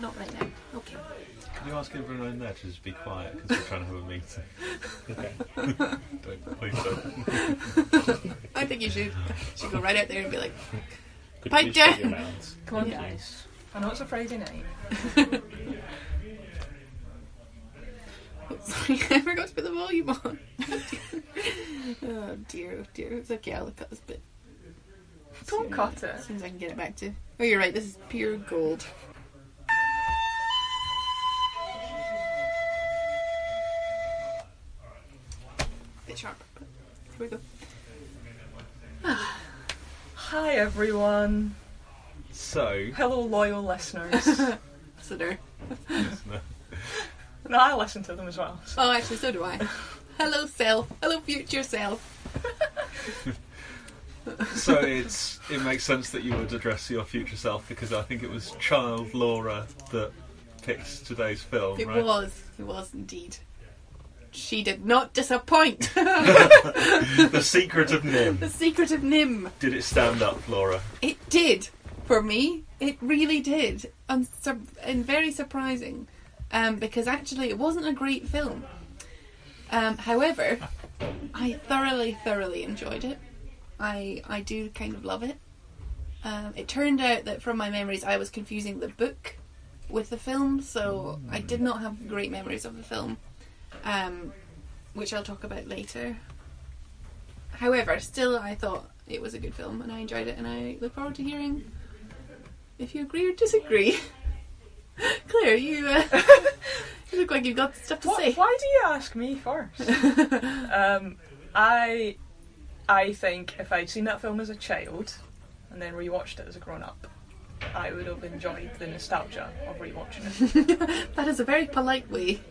not right now. Okay. Can you ask everyone in there to just be quiet because we're trying to have a meeting? Okay. Please don't. I think you should go right out there and be like, Could pipe you shut down. your mouths? Come on, Yeah. guys. I know it's a Friday night. Sorry, I forgot to put the volume on. Oh dear. It's okay, I'll cut this bit. Don't cut it. As soon as I can get it back to. Oh, you're right, this is pure gold. Bit sharp, but here we go. Hi, everyone. So, Hello, loyal listeners. So there. No, I listen to them as well. So. Oh, actually, so do I. Hello, self. Hello, future self. so it makes sense that you would address your future self because I think it was child Laura that picked today's film, It right? was indeed. She did not disappoint. The Secret of The NIMH. Secret of NIMH. Did it stand up, Laura? It did for me. It really did, and very surprising, because actually it wasn't a great film. However, I thoroughly enjoyed it. I do kind of love it. It turned out that from my memories, I was confusing the book with the film, so I did not have great memories of the film, which I'll talk about later. However, still, I thought it was a good film, and I enjoyed it, and I look forward to hearing if you agree or disagree. Claire, you look like you've got stuff to say. Why do you ask me first? I think if I'd seen that film as a child and then rewatched it as a grown-up, I would have enjoyed the nostalgia of rewatching it. That is a very polite way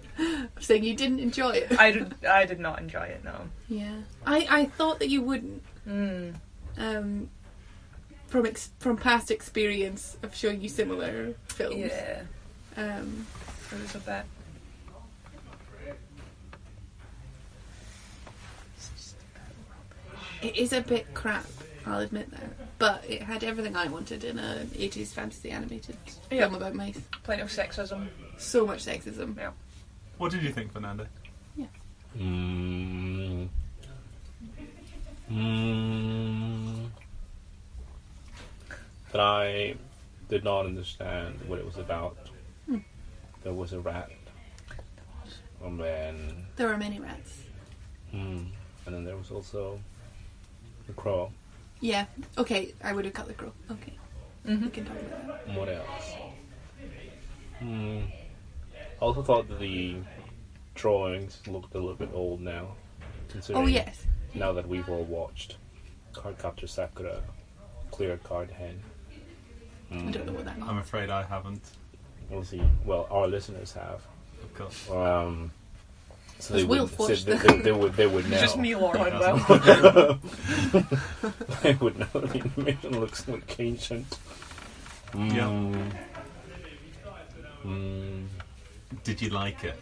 of saying you didn't enjoy it. I did not enjoy it, no. Yeah, I thought that you wouldn't. From past experience of showing you similar films. Yeah. It was a bit... It is a bit crap, I'll admit that. But it had everything I wanted in a 80s fantasy animated film about mice. Plenty of sexism. So much sexism. Yeah. What did you think, Fernando? Yeah. But I did not understand what it was about. There was a rat. And then... There were many rats. And then there was also a crow. Yeah. Okay, I would have cut the crow. Okay. We can talk about that. And what else? I also thought that the drawings looked a little bit old now. Considering Oh, yes. Now that we've all watched Cardcaptor Sakura, Clear Card Hen. I don't know what that means. I'm afraid I haven't. We'll see. Well, our listeners have. Of course. So Because Will watched them. they would know. Just me, Laura, and Will. They would know. The animation looks like ancient. Did you like it?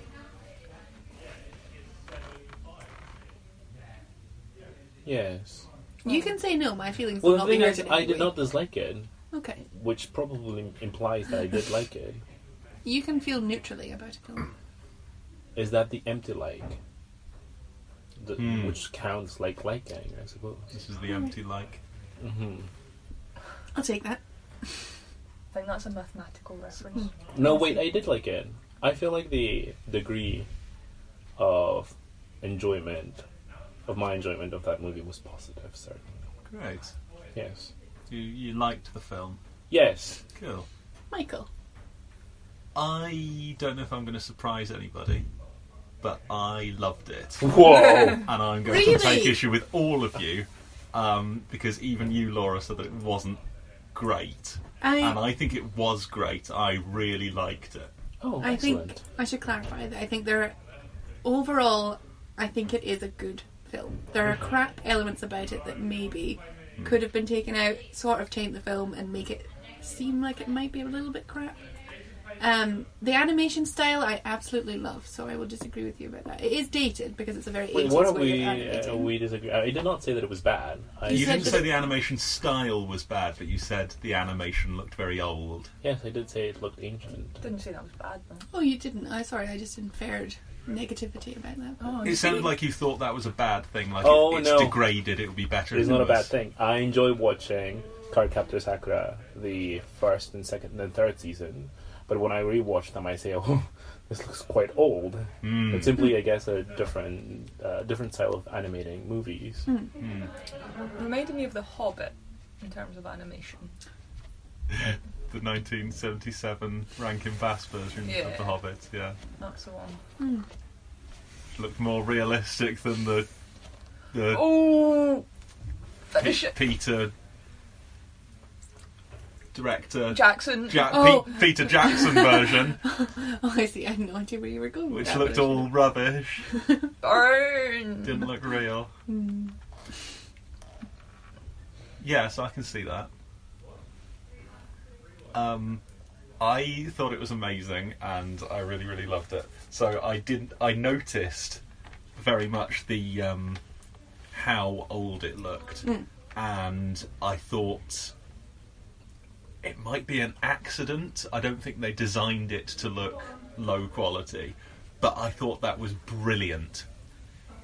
Yes. You can say no, my feelings Well, will the not be thing hurt is, in I any did way. not dislike it, Okay. which probably implies that I did like it. You can feel neutrally about a film. Is that the empty like? Which counts like liking, I suppose. This is the empty like. I'll take that. I think that's a mathematical reference. No, wait, I did like it. I feel like the degree of enjoyment, of my enjoyment of that movie was positive, certainly. Great. Yes. You liked the film. Yes. Cool. Michael. I don't know if I'm going to surprise anybody, but I loved it. Whoa! And I'm going to Really? take issue with all of you, because even you, Laura, said that it wasn't great. And I think it was great. I really liked it. Oh, I excellent. think I should clarify that I think overall, I think it is a good film. There are crap elements about it that maybe could have been taken out, sort of taint the film and make it seem like it might be a little bit crap. The animation style I absolutely love, so I will disagree with you about that. It is dated because it's a very 80s What are way of animating. we disagree? I did not say that it was bad. You didn't say the animation style was bad, but you said the animation looked very old. Yes, I did say it looked ancient. Didn't say that was bad though. Oh, you didn't? Sorry, I just inferred negativity about that. Oh, It sounded like you thought that was a bad thing, like it's no. degraded, it would be better It's if it not a bad was- thing. I enjoy watching Cardcaptor Sakura, the first and second and third season, but when I rewatch them, I say, "Oh, this looks quite old." It's simply, I guess, a different style of animating movies. Reminded me of The Hobbit in terms of animation. The 1977 Rankin Bass version of Yeah. The Hobbit, yeah. That's the one. Looked more realistic than the Oh, finish it, Peter director Jackson. Peter Jackson version, Oh, I see. I had no idea where you were going. with which that, looked but I all rubbish, Burn. didn't look real. Yeah, so I can see that. I thought it was amazing, and I really, really loved it. So I noticed very much the how old it looked, and I thought it might be an accident. I don't think they designed it to look low quality, but I thought that was brilliant.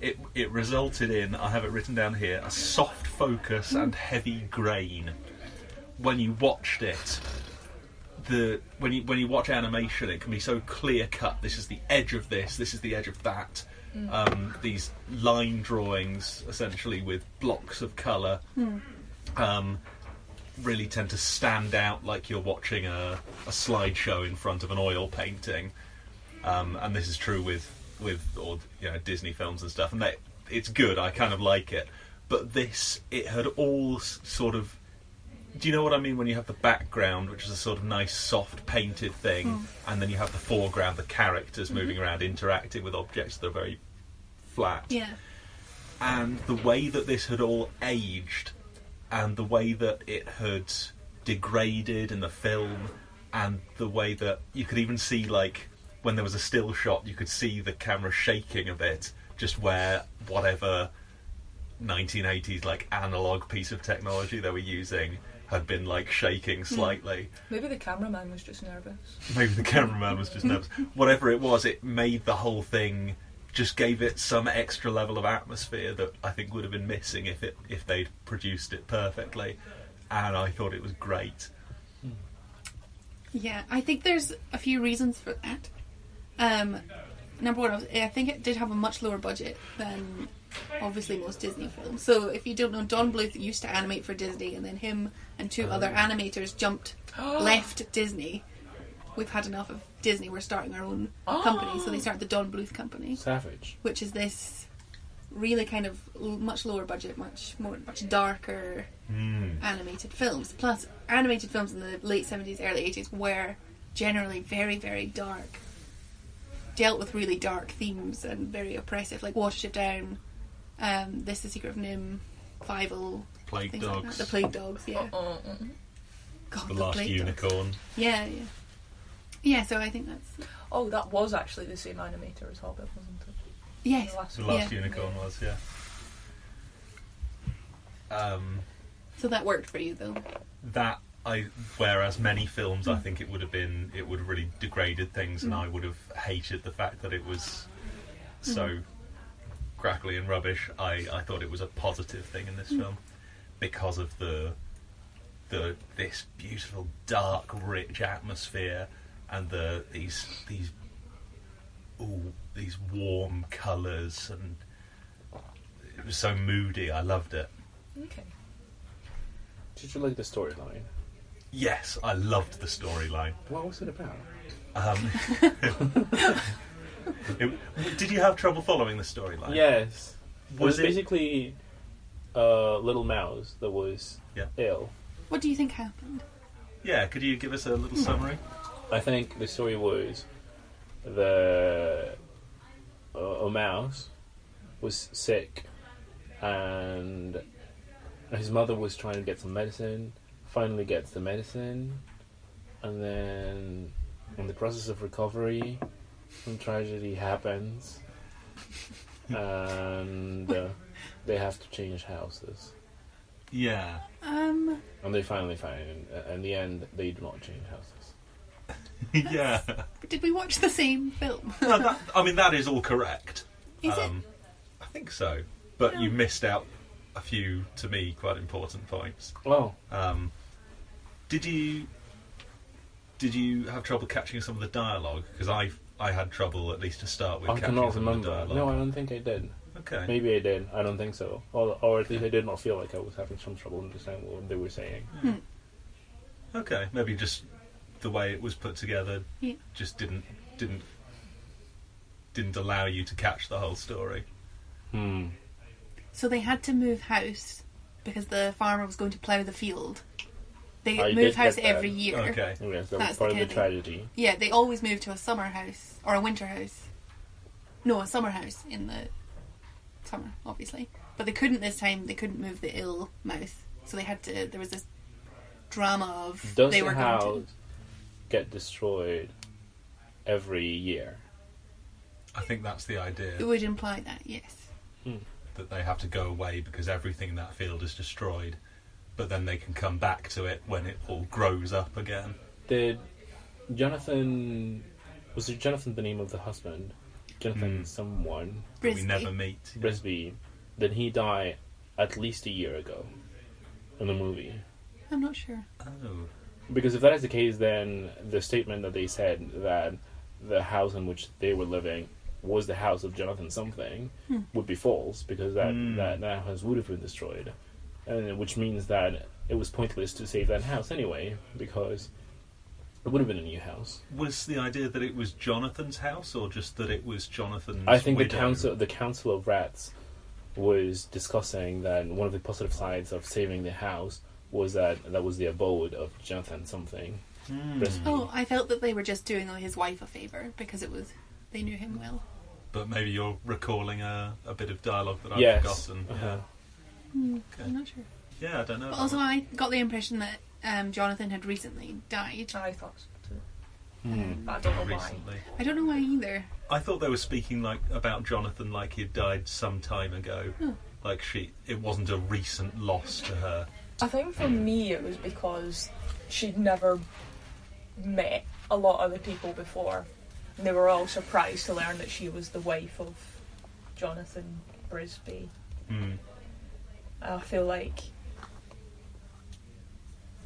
It resulted in, I have it written down here, a soft focus and heavy grain. When you watched it, when you watch animation, it can be so clear cut. This is the edge of this is the edge of that. These line drawings, essentially with blocks of colour, really tend to stand out like you're watching a slideshow in front of an oil painting. And this is true with Disney films and stuff, and it's good. I kind of like it, but it had all sort of. Do you know what I mean when you have the background, which is a sort of nice, soft, painted thing, and then you have the foreground, the characters moving around, interacting with objects that are very flat. Yeah. And the way that this had all aged, and the way that it had degraded in the film, and the way that you could even see, like, when there was a still shot, you could see the camera shaking a bit, just where whatever 1980s, like, analog piece of technology they were using had been, like, shaking slightly. Maybe the cameraman was just nervous. Maybe the cameraman was just nervous. Whatever it was, it made the whole thing, just gave it some extra level of atmosphere that I think would have been missing if they'd produced it perfectly. And I thought it was great. Yeah, I think there's a few reasons for that. Number one, I think it did have a much lower budget than obviously most Disney films. So if you don't know, Don Bluth used to animate for Disney, and then him and two other animators left Disney. We've had enough of Disney, we're starting our own company. So they started the Don Bluth Company. Savage. Which is this really kind of much lower budget, much darker animated films. Plus, animated films in the late 70s, early 80s were generally very, very dark. Dealt with really dark themes and very oppressive, like Watership Down, This is the Secret of NIMH, Fievel, Plague things Dogs. like that. The Plague Dogs, yeah. God, The Last Plague Unicorn. Dogs. Yeah. Yeah, so I think that's... Oh, that was actually the same animator as Hobbit, wasn't it? Yes. The Last Unicorn was, yeah. So that worked for you, though? Whereas many films, I think it would have really degraded things, and I would have hated the fact that it was so crackly and rubbish. I thought it was a positive thing in this film because of this beautiful, dark, rich atmosphere, and these warm colours, and it was so moody. I loved it. Okay. Did you like the storyline? Yes, I loved the storyline. What was it about? Did you have trouble following the storyline? Yes. Was it was basically a little mouse that was ill. What do you think happened? Yeah, could you give us a little summary? I think the story was a mouse was sick, and his mother was trying to get some medicine. Finally gets the medicine, and then in the process of recovery, some tragedy happens, and they have to change houses. Yeah. And they finally find, in the end, they do not change houses. Yeah. Did we watch the same film? No, that is all correct. Is it? I think so. But you missed out a few, to me, quite important points. Oh. Did you have trouble catching some of the dialogue? Because I had trouble, at least to start with, I catching cannot some remember. of the dialogue. No, I don't think I did. Okay. Maybe I did. I don't think so. Or at least I did not feel like I was having some trouble understanding what they were saying. Okay. Maybe just the way it was put together just didn't allow you to catch the whole story. So they had to move house because the farmer was going to plough the field. They I move did house get that. every year. Okay. Yes, that That's was part the of the kind of tragedy. Yeah, they always move to a summer house or a winter house. No, a summer house in the summer, obviously. But they couldn't this time. They couldn't move the ill mouse, so they had to. There was this drama of Does they the were house going to. get destroyed every year? I think that's the idea. It would imply that, yes. That they have to go away because everything in that field is destroyed, but then they can come back to it when it all grows up again. Did Jonathan... Was it Jonathan the name of the husband? Jonathan someone. But we Brisby. never meet. Brisby. Did he die at least a year ago in the movie? I'm not sure. Oh. Because if that is the case, then the statement that they said that the house in which they were living was the house of Jonathan something would be false, because that house would have been destroyed, and which means that it was pointless to save that house anyway, because it would have been a new house. Was the idea that it was Jonathan's house, or just that it was Jonathan's I think widow? the council of rats was discussing that one of the positive sides of saving the house was that was the abode of Jonathan something. Brisby. Oh, I felt that they were just doing his wife a favour because they knew him well. But maybe you're recalling a bit of dialogue that I've Yes. forgotten. Uh-huh. Okay. I'm not sure. Yeah, I don't know. But also, I got the impression that Jonathan had recently died. I thought so too. Hmm. But I don't know why. Recently. I don't know why either. I thought they were speaking about Jonathan like he'd died some time ago. Like it wasn't a recent loss to her. I think for me it was because she'd never met a lot of the people before. And they were all surprised to learn that she was the wife of Jonathan Brisby. I feel like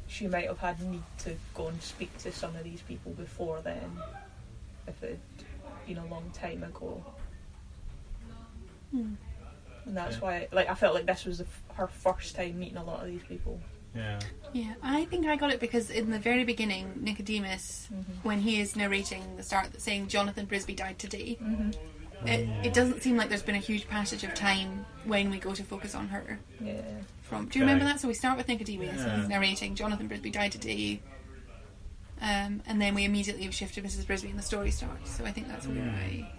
she might have had need to go and speak to some of these people before then, if it had been a long time ago. And that's why, I felt like this was her first time meeting a lot of these people. Yeah. Yeah, I think I got it because in the very beginning, Nicodemus, when he is narrating the start, saying Jonathan Brisby died today, it doesn't seem like there's been a huge passage of time when we go to focus on her. Yeah. Do you remember that? So we start with Nicodemus, and he's narrating Jonathan Brisby died today, and then we immediately shift to Mrs. Brisby and the story starts. So I think that's where I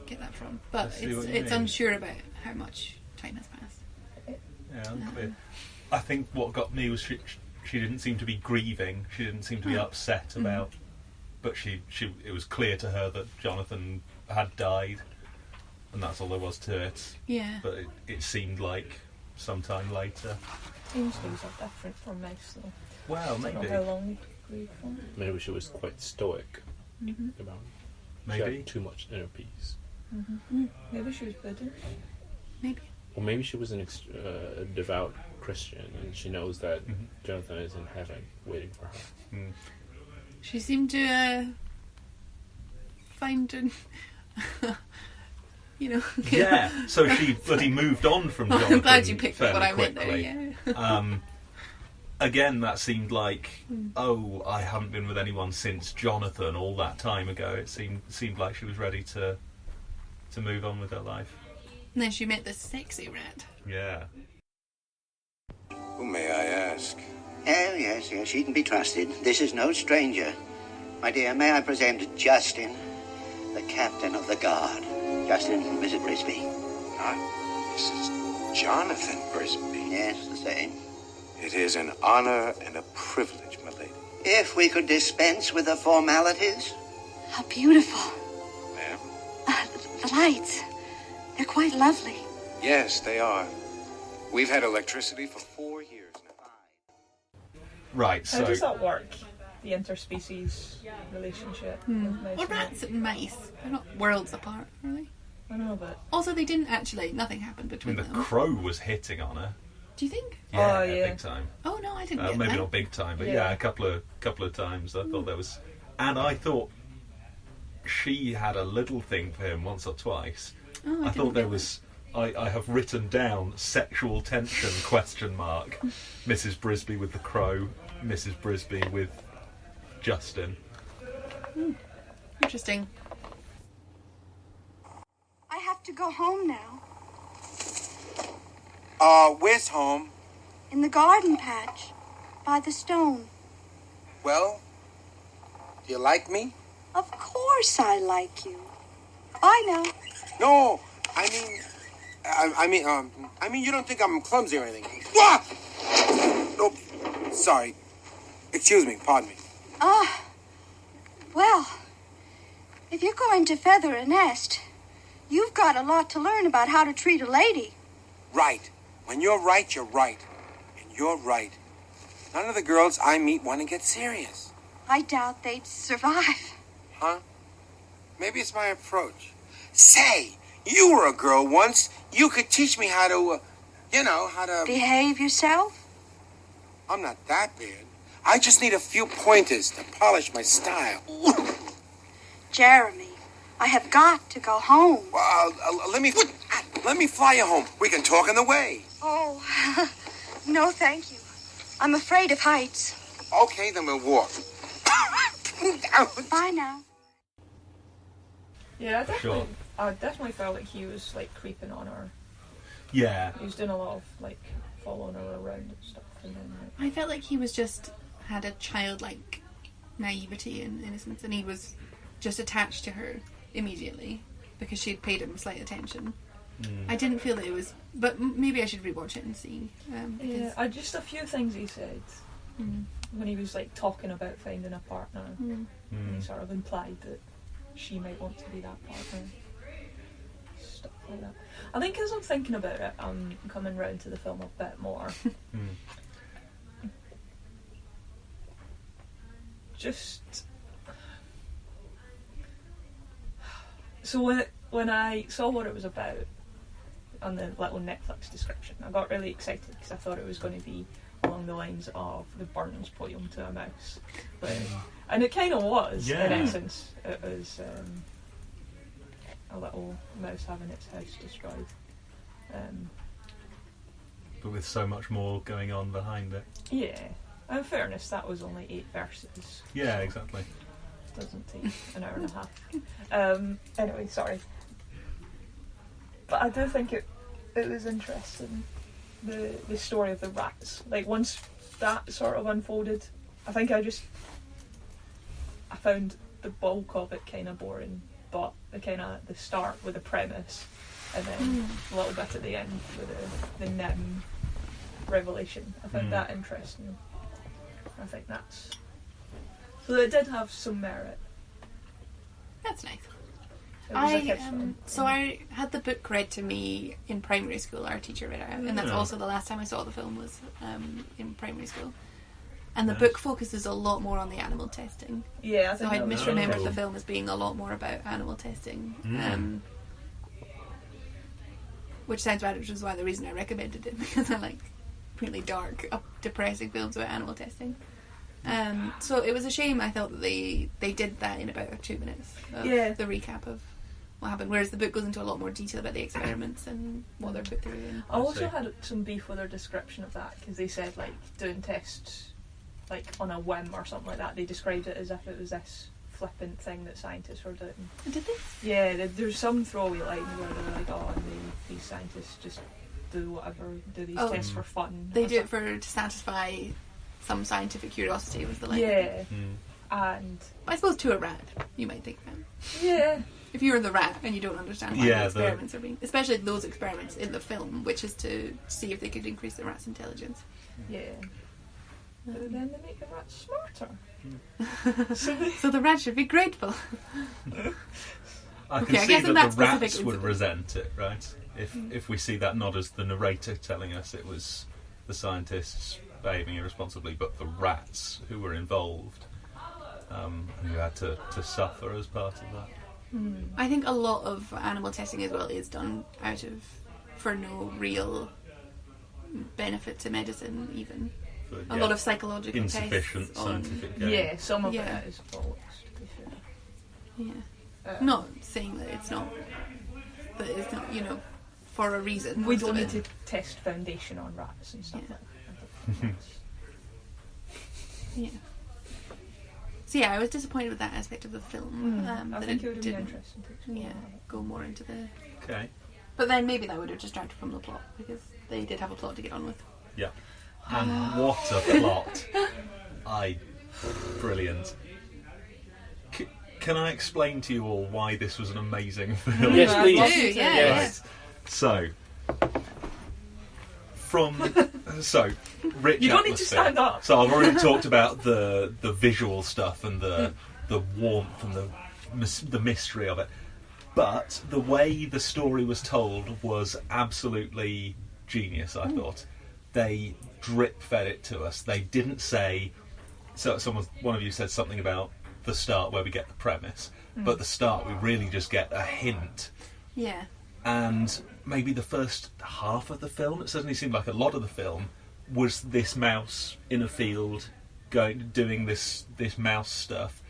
get that from. But I see what you it's mean. unsure about how much time has passed. Yeah, unclear. I think what got me was she didn't seem to be grieving. She didn't seem to be upset about. But it was clear to her that Jonathan had died, and that's all there was to it. Yeah. But it seemed like sometime later. Tuesdays are different from most, though. Well, I don't maybe. know how long they grieve for. Maybe she was quite stoic about it. She Maybe. had too much inner peace. Maybe she was Buddhist. Maybe. Or maybe she was a devout Christian, and she knows that Jonathan is in heaven waiting for her. She seemed to find an... Yeah, so she bloody moved on from Jonathan. I'm glad you picked up what I fairly meant there, quickly. yeah. Again, that seemed like, I haven't been with anyone since Jonathan all that time ago. It seemed like she was ready to move on with her life. And then she met this sexy rat. Yeah. Who may I ask? Oh, yes, she can be trusted. This is no stranger. My dear, may I present Justin, the captain of the guard. Justin, Mrs. Brisby. This is Jonathan Brisby. Yes, the same. It is an honor and a privilege, my lady. If we could dispense with the formalities. How beautiful. Ma'am? The lights. They're quite lovely. Yes, they are. We've had electricity for 4 years now. Right, How so does that work? The interspecies relationship with mice Well, and rats and mice, they're not worlds apart, are they? I know, but Also, they didn't actually, nothing happened I between mean, the them. crow was hitting on her. Do you think? Yeah, Oh, yeah. big time. Oh, no, I didn't get Maybe that. not big time, but Yeah. yeah, a couple of times. I thought there was, and I thought she had a little thing for him once or twice. Oh, I didn't thought there get was. I have written down sexual tension ? Mrs. Brisby with the crow, Mrs. Brisby with Justin. that. Interesting. I have to go home now. Where's home? In the garden patch. By the stone. Well, do you like me? Of course I like you. Bye now. No, I mean, you don't think I'm clumsy or anything? Ah! Oh, sorry. Excuse me, pardon me. Well, if you're going to feather a nest, you've got a lot to learn about how to treat a lady. Right. When you're right, you're right. And you're right. None of the girls I meet want to get serious. I doubt they'd survive. Huh? Maybe it's my approach. Say, you were a girl once. You could teach me how to, how to... Behave yourself? I'm not that bad. I just need a few pointers to polish my style. Jeremy, I have got to go home. Well, let me fly you home. We can talk on the way. Oh, no thank you. I'm afraid of heights. Okay, then we'll walk. Bye now. yeah, Sure. I definitely felt like he was like creeping on her. Yeah, He was doing a lot of like following her around and stuff, and then I felt like he was just had a childlike naivety and innocence, and he was just attached to her immediately because she'd paid him slight attention. I didn't feel that it was, but maybe I should rewatch it and see. Because just a few things he said when he was like talking about finding a partner, and he sort of implied that she might want to be that partner. Stuff like that. I think as I'm thinking about it, I'm coming round to the film a bit more. Just so when I saw what it was about on the little Netflix description, I got really excited because I thought it was going to be along the lines of the Burns poem to a mouse, and it kind of was in essence. It was a little mouse having its house destroyed, but with so much more going on behind it. yeah. In fairness, that was only 8 verses. Yeah, exactly. Doesn't take an hour and a half. Anyway, sorry. But I do think it was interesting, the story of the rats. Like, once that sort of unfolded, I think I found the bulk of it kind of boring, but the start with the premise, and then a little bit at the end with the NIMH revelation. I found that interesting. I think that's... So it did have some merit. that's nice. It was a kid's film. So I had the book read to me in primary school. Our teacher read it out, and that's also the last time I saw the film was in primary school. And the book focuses a lot more on the animal testing. Yeah, I So think I'd that was misremembered cool. the film as being a lot more about animal testing. Which sounds bad, which is why the reason I recommended it, because I like really dark, depressing films about animal testing. So it was a shame. I thought that they did that in about 2 minutes of the recap of what happened, whereas the book goes into a lot more detail about the experiments and what they're put through. And I also had some beef with their description of that, because they said like doing tests like on a whim or something like that. They described it as if it was this flippant thing that scientists were doing. did they? Yeah, there's some throwaway lines where they're like, oh, and these scientists just do whatever, do these tests for fun. They or do it something. to satisfy some scientific curiosity, was the line. Yeah, and I suppose to a rat, you might think that. yeah, If you're the rat and you don't understand why Yeah, the experiments are being... Especially those experiments in the film, which is to see if they could increase the rat's intelligence. yeah. But then they make the rats smarter. So the rats should be grateful. I can Okay, I see guess in that that the rats specific would incident. resent it, right? If we see that not as the narrator telling us it was the scientists behaving irresponsibly, but the rats who were involved, who had to suffer as part of that. I think a lot of animal testing as well is done for no real benefit to medicine, even. But, A lot of psychological insufficient tests on... scientific gain. Yeah, some of Yeah. it is false, to be fair. Yeah. Not saying that it's not, for a reason. We most don't of need it. to test foundation on rats and stuff Yeah. like that. Yeah. So yeah, I was disappointed with that aspect of the film. I that think it would have been didn't, interesting to explore. yeah, go more into the... Okay. But then maybe that would have distracted from the plot, because they did have a plot to get on with. Yeah. And what a plot. Brilliant. Can I explain to you all why this was an amazing film? Yes, I'd please. love Do, you to. yeah, Yes. So, rich You don't need to atmosphere. stand up. So I've already talked about the visual stuff and the warmth and the mystery of it. But the way the story was told was absolutely genius, I thought. They drip fed it to us. They didn't say... So one of you said something about the start where we get the premise. But the start, we really just get a hint. Yeah. And maybe the first half of the film, it certainly seemed like a lot of the film, was this mouse in a field doing this mouse stuff.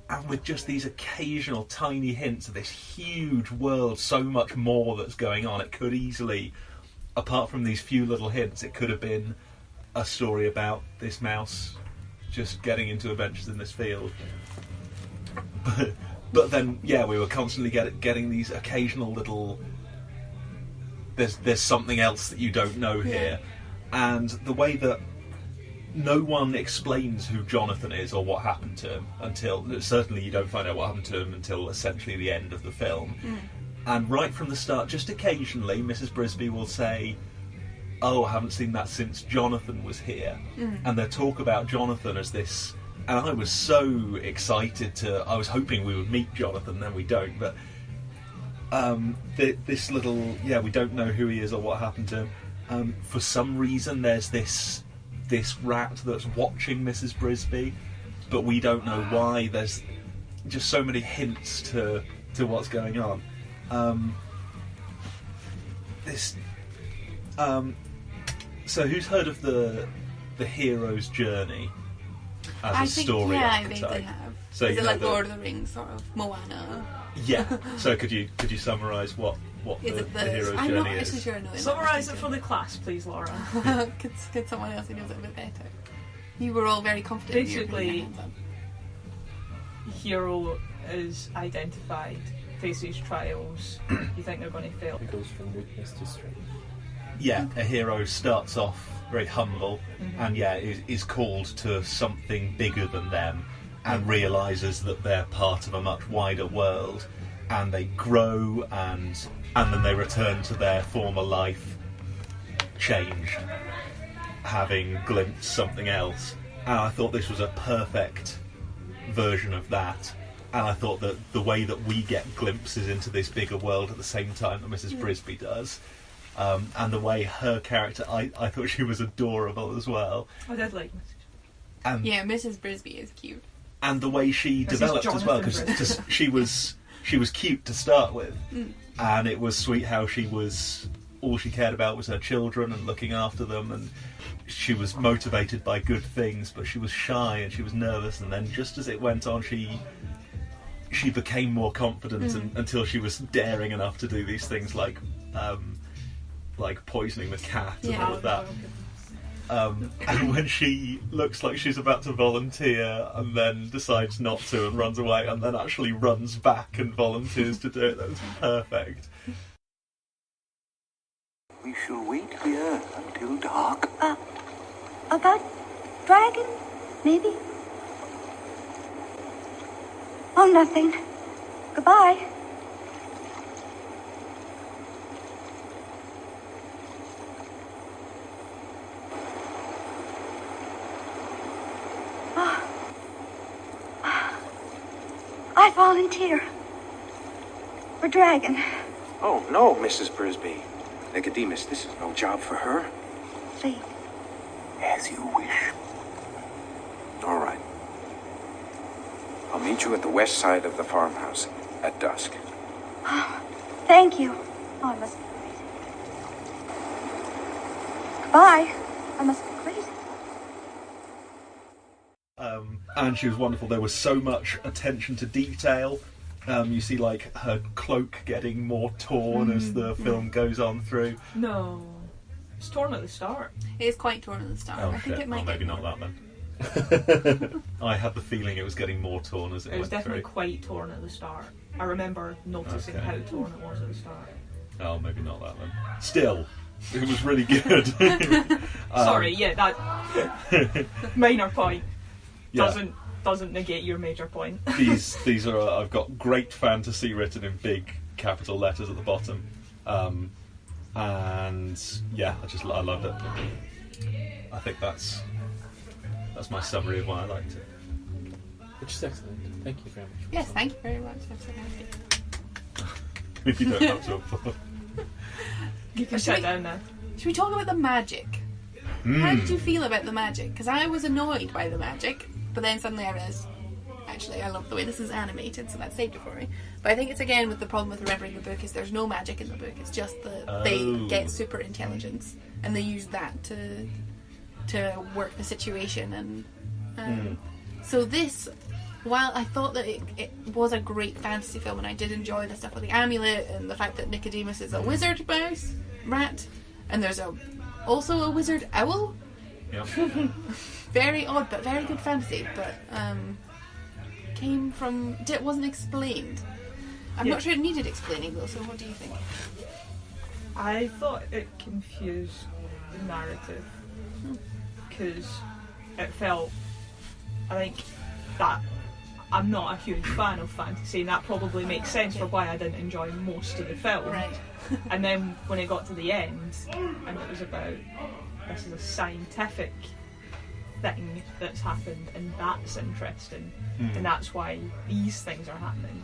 And with just these occasional tiny hints of this huge world, so much more that's going on, it could easily, apart from these few little hints, it could have been a story about this mouse just getting into adventures in this field. But then, yeah, we were constantly getting these occasional little... There's something else that you don't know here. And the way that no one explains who Jonathan is or what happened to him until... Certainly you don't find out what happened to him until essentially the end of the film. And right from the start, just occasionally, Mrs. Brisby will say, "Oh, I haven't seen that since Jonathan was here." And they'll talk about Jonathan as this... And I was so excited I was hoping we would meet Jonathan, then we don't, but... this little... Yeah, we don't know who he is or what happened to him. For some reason, there's this rat that's watching Mrs. Brisby, but we don't know why. There's just so many hints to what's going on. So who's heard of the hero's journey as a story I archetype? think they have. So Is you it know like Lord of the Rings, sort of Moana? Yeah. So could you summarise what Is the it the? hero's I'm journey not is? actually sure I know. Summarise it for the class, please, Laura. Could someone else who knows it a bit better? You were all very confident. you were putting your Basically- hands up. Hero is identified, faces trials, you think they're going to fail. It goes from weakness to strength. Yeah, a hero starts off very humble and is called to something bigger than them and realises that they're part of a much wider world, and they grow and then they return to their former life changed, having glimpsed something else. And I thought this was a perfect version of that. And I thought that the way that we get glimpses into this bigger world at the same time that Mrs. Brisby does, and the way her character, I thought she was adorable as well. I did like Mrs. And Yeah, Mrs. Brisby is cute. and the way she This is developed as well, Jonathan because she was cute to start with, and it was sweet how she was all she cared about was her children and looking after them, and she was motivated by good things, but she was shy and she was nervous, and then just as it went on, she became more confident until she was daring enough to do these things like poisoning the cat and all of that. And when she looks like she's about to volunteer and then decides not to and runs away and then actually runs back and volunteers to do it, that was perfect. We shall wait here until dark. About dragon, maybe? Oh, nothing. Goodbye. volunteer for Dragon. Oh, no, Mrs. Brisby. Nicodemus, this is no job for her. Please. As you wish. All right. I'll meet you at the west side of the farmhouse at dusk. Oh, thank you. Oh, I must be crazy. Goodbye. I must be crazy. And she was wonderful. There was so much attention to detail. You see, like, her cloak getting more torn as the film goes on through. No. It's torn at the start. It is quite torn at the start. Oh, I think shit. it might Maybe get not more. that then. I had the feeling it was getting more torn as it It was went definitely through. quite torn at the start. I remember noticing Okay. how torn it was at the start. Oh, maybe not that then. Still, it was really good. Sorry, yeah, that minor point Yeah. doesn't negate your major point. These are I've got great fantasy written in big capital letters at the bottom, and yeah, I loved it. I think that's my summary of why I liked it. Which is excellent. Thank you very much. Yes, thank you very much. That's okay. You don't have to applaud. You can Should sit we- down now. Should we talk about the magic? How did you feel about the magic? Because I was annoyed by the magic, but then suddenly I realised, actually, I love the way this is animated, so that saved it for me. But I think it's again with the problem with remembering the book is there's no magic in the book. It's just that they get super intelligence and they use that to work the situation. And so this, while I thought that it was a great fantasy film, and I did enjoy the stuff with the amulet and the fact that Nicodemus is a wizard mouse rat, and there's also a wizard owl. Yeah. Very odd, but very good fantasy. But it wasn't explained. I'm not sure it needed explaining though. So what do you think? I thought it confused the narrative because it felt. I think that I'm not a huge fan of fantasy, and that probably makes sense for why I didn't enjoy most of the film. Right. And then when it got to the end, and it was about this is a scientific thing that's happened, and that's interesting, and that's why these things are happening.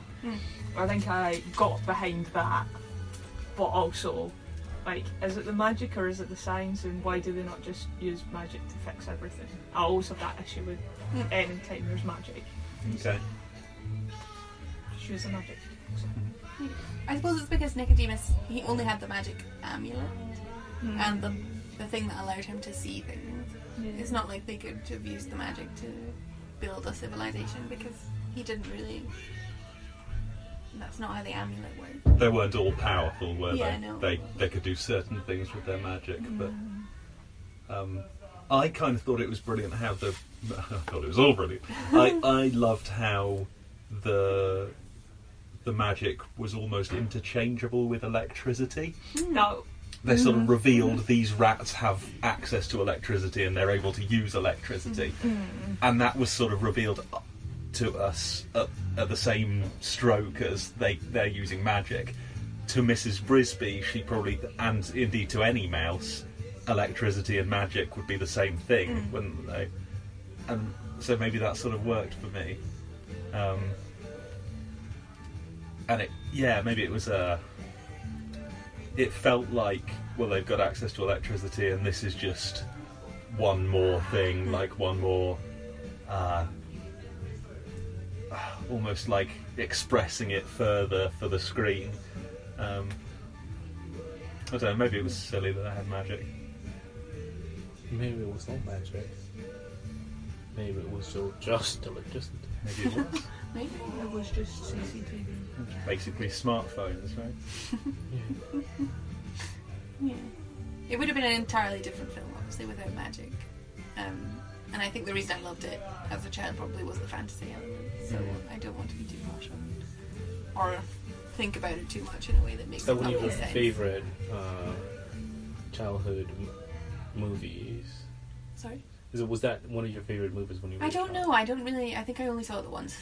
I think I got behind that, but also, like, is it the magic or is it the science, and why do they not just use magic to fix everything? I always have that issue with any time there's magic. Okay. Just use the magic. I suppose it's because Nicodemus, he only had the magic amulet and the thing that allowed him to see things. It's not like they could have used the magic to build a civilization because he didn't really. That's not how the amulet worked. They weren't all powerful, were Yeah, they? no. They could do certain things with their magic, but I kind of thought it was brilliant how I thought it was all brilliant. I loved how the magic was almost interchangeable with electricity. No. They sort of revealed these rats have access to electricity and they're able to use electricity, and that was sort of revealed to us at the same stroke as they're using magic. To Mrs. Brisby, she probably, and indeed to any mouse, electricity and magic would be the same thing, wouldn't they? And so maybe that sort of worked for me. And maybe it was it felt like, well, they've got access to electricity and this is just one more thing, like one more almost like expressing it further for the screen. I don't know, maybe it was silly that I had magic. Maybe it was not magic. Maybe it was just electricity. Maybe it was. Maybe. It was just CCTV. Basically smartphones, right? Yeah. It would have been an entirely different film, obviously, without magic. And I think the reason I loved it as a child probably was the fantasy element. So I don't want to be too harsh on it. Or think about it too much in a way that makes Is that it one not of your make sense. favorite childhood movies? Sorry? Was that one of your favorite movies when you were I a don't child? know. I don't really. I think I only saw it once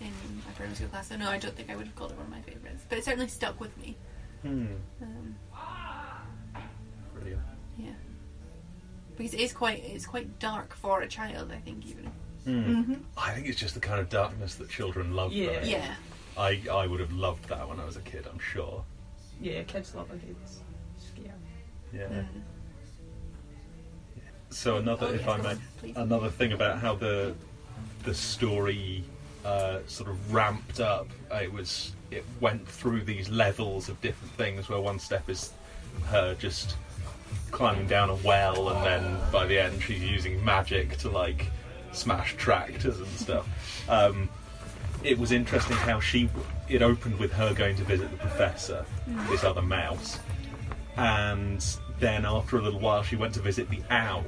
in my primary school class. So no, I don't think I would have called it one of my favourites. But it certainly stuck with me. Brilliant. Yeah, because it's quite dark for a child. I think even I think it's just the kind of darkness that children love. Yeah. Though. Yeah. I would have loved that when I was a kid, I'm sure. Yeah, kids love a good scare. Yeah. So another, if I may, please. another thing about how the story sort of ramped up. It went through these levels of different things, where one step is her just climbing down a well, and then by the end she's using magic to like smash tractors and stuff. It was interesting how it opened with her going to visit the professor, this other mouse, and then after a little while she went to visit the owl,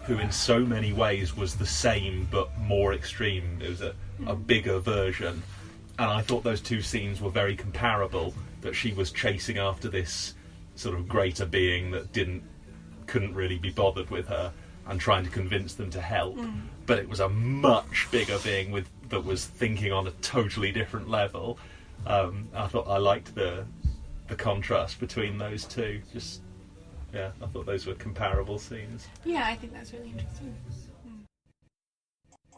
who in so many ways was the same but more extreme. It was a bigger version, and I thought those two scenes were very comparable, that she was chasing after this sort of greater being that couldn't really be bothered with her, and trying to convince them to help, but it was a much bigger being that was thinking on a totally different level. I thought I liked the contrast between those two. I thought those were comparable scenes. Yeah, I think that's really interesting.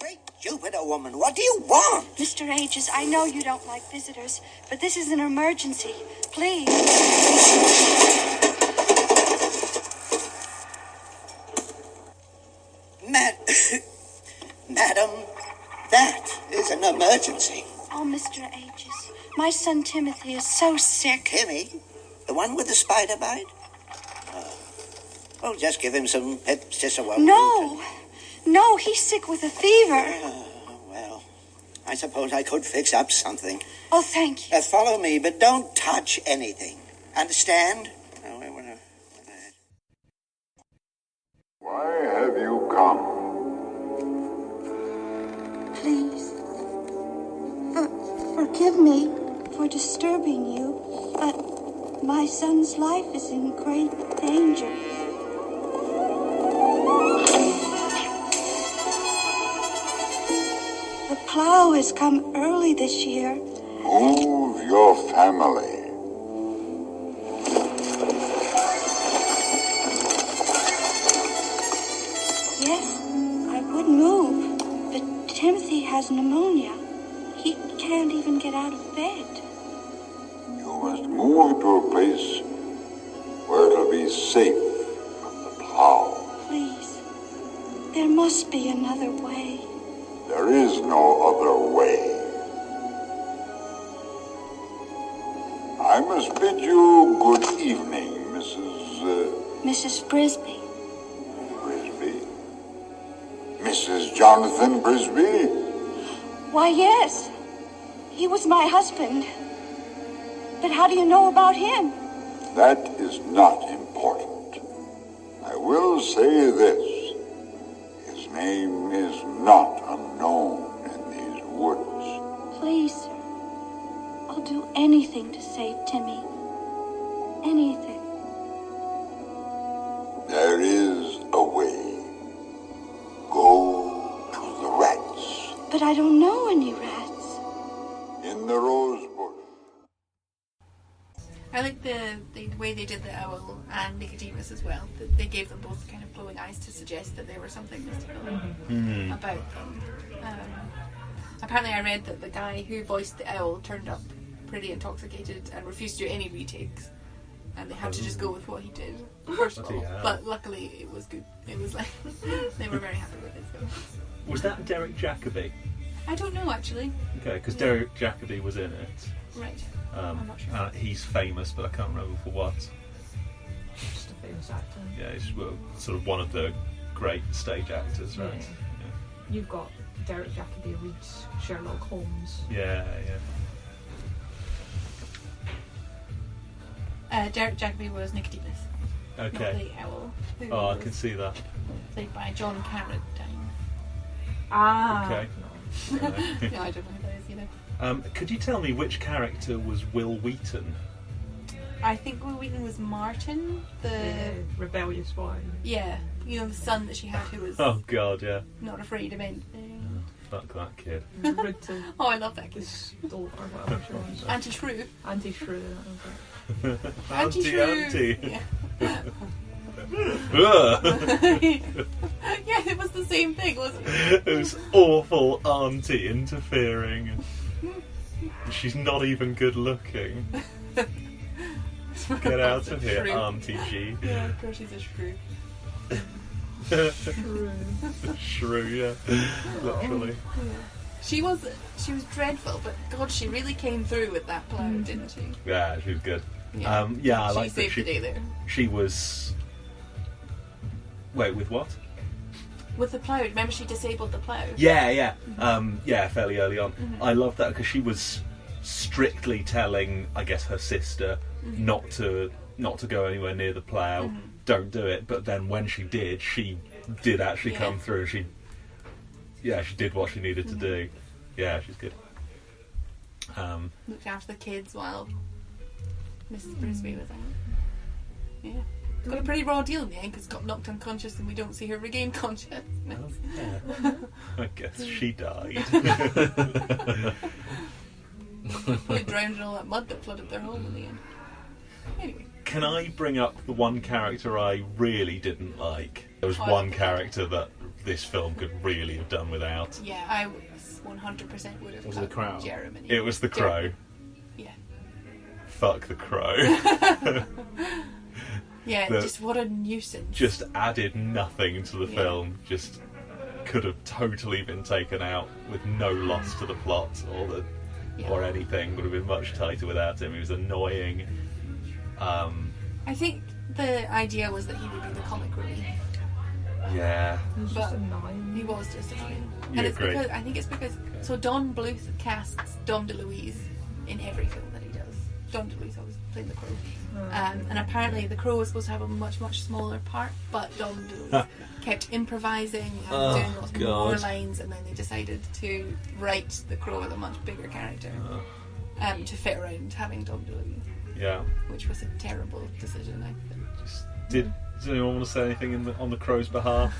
Great Jupiter, woman, what do you want? Mr. Aegis, I know you don't like visitors, but this is an emergency. Please. Madam, that is an emergency. Oh, Mr. Aegis, my son Timothy is so sick. Timmy? The one with the spider bite? Oh, just give him some pepsisawal. No, he's sick with a fever. Well, I suppose I could fix up something. Oh, thank you. Follow me, but don't touch anything. Understand? Why have you come? Please, forgive me for disturbing you, but my son's life is in great danger. The plow has come early this year. Move your family. Yes, I would move, but Timothy has pneumonia. He can't even get out of bed. You must move to a place where it'll be safe from the plow. Please, there must be another way. There is no other way. I must bid you good evening, Mrs. Brisby. Brisby. Mrs. Jonathan Brisby? Why, yes. He was my husband. But how do you know about him? That is not important. I will say this. His name is not unknown in these woods. Please, sir. I'll do anything to save Timmy. Anything. There is a way. Go to the rats. But I don't know any rats. In the rose bush. I like the way they did the owl and Nicodemus as well. They gave them both kind of glowing eyes to suggest that there was something mystical about them. Apparently I read that the guy who voiced the owl turned up pretty intoxicated and refused to do any retakes. And they had to just go with what he did, first of all. Yeah. But luckily it was good. It was like, they were very happy with it. So. Was that Derek Jacobi? I don't know, actually. Okay, because Derek Jacobi was in it. Right. I'm not sure. He's famous, but I can't remember for what. Just a famous actor. Yeah, he's sort of one of the great stage actors, right? Yeah. You've got Derek Jacobi reads Sherlock Holmes. Yeah. Derek Jacobi was Nicodemus. Okay. Not the owl. Who Oh, I was can see that. played by John Carradine. Ah. Okay. No, I don't know who that is either. Could you tell me which character was Will Wheaton? I think Will Wheaton was Martin, The rebellious boy. yeah, you know, the son that she had who was Oh God, yeah. not afraid of anything. Fuck that kid. Rude to Oh, I love that kid. his daughter or whatever she was. Auntie Shrew. Auntie Shrew. Auntie Shrew. Auntie. Yeah. Yeah, it was the same thing, wasn't it? It was awful auntie interfering. She's not even good looking. Get out of here, Shrew. Auntie G. Yeah, of course she's a shrew. Shrew, yeah. Literally. She was dreadful, but God, she really came through with that plough, didn't she? Yeah, she was good. Yeah, I she like that saved the day there. she was... Wait, with what? With the plough, remember she disabled the plough? Yeah. Yeah, fairly early on. I love that because she was strictly telling, I guess, her sister not to go anywhere near the plough. Don't do it. But then when she did actually come through. She did what she needed to do. Yeah, she's good. Looked after the kids while Mrs. Brisby was out. Yeah. Got a pretty raw deal in the end because got knocked unconscious and we don't see her regain consciousness. I guess she died. Probably drowned in all that mud that flooded their home in the end. Anyway. Can I bring up the one character I really didn't like? There was one character that this film could really have done without. Yeah, I was 100% would have. Was it the Crow? Jeremy. It was the Crow. Yeah. Fuck the Crow. Yeah, just what a nuisance. Just added nothing to the film. Just could have totally been taken out with no loss to the plot or anything. Would have been much tighter without him. He was annoying. I think the idea was that he would be the comic relief. Yeah. He was just annoying. He was just annoying. You And it's agree? because, I think it's because, so Don Bluth casts Dom DeLuise in every film that he does. Dom DeLuise always playing the Crow. And apparently the Crow was supposed to have a much, much smaller part, but Dom DeLuise kept improvising and doing lots more lines, and then they decided to write the Crow with a much bigger character to fit around having Dom DeLuise. Yeah. Which was a terrible decision, I think. Does anyone want to say anything on the Crow's behalf?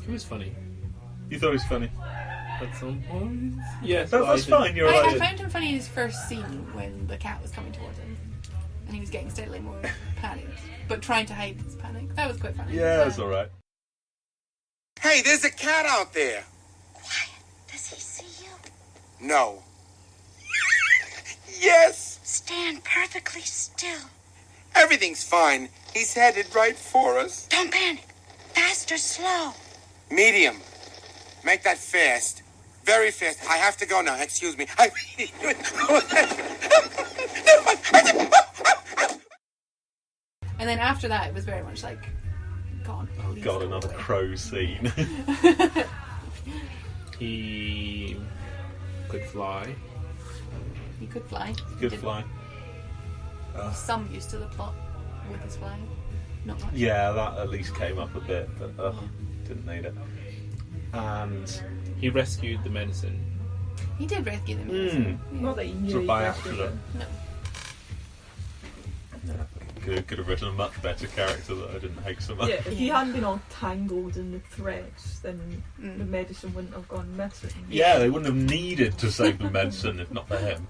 He was funny. You thought he was funny? At some point? Yes. That's fine, you're I right. found him funny in his first scene when the cat was coming towards him. And he was getting steadily more panicked, but trying to hide his panic. That was quite funny. Yeah, it's alright. Hey, there's a cat out there. Quiet. Does he see you? No. Yes. Stand perfectly still. Everything's fine. He's headed right for us. Don't panic. Fast or slow? Medium. Make that fast. Very fast. I have to go now. Excuse me. And then after that, it was very much like, God. Oh God, another Crow scene. He could fly. He could fly. Good fly. Some use to the plot with his flying. Not much. Yeah, that at least came up a bit, but didn't need it. And he rescued the medicine. He did rescue them. Not that he knew So he by rescued accident. them. No. Could have written a much better character that I didn't hate so much. Yeah, if he hadn't been all tangled in the threads, then the medicine wouldn't have gone missing. Yeah, they wouldn't have needed to save the medicine if not for him.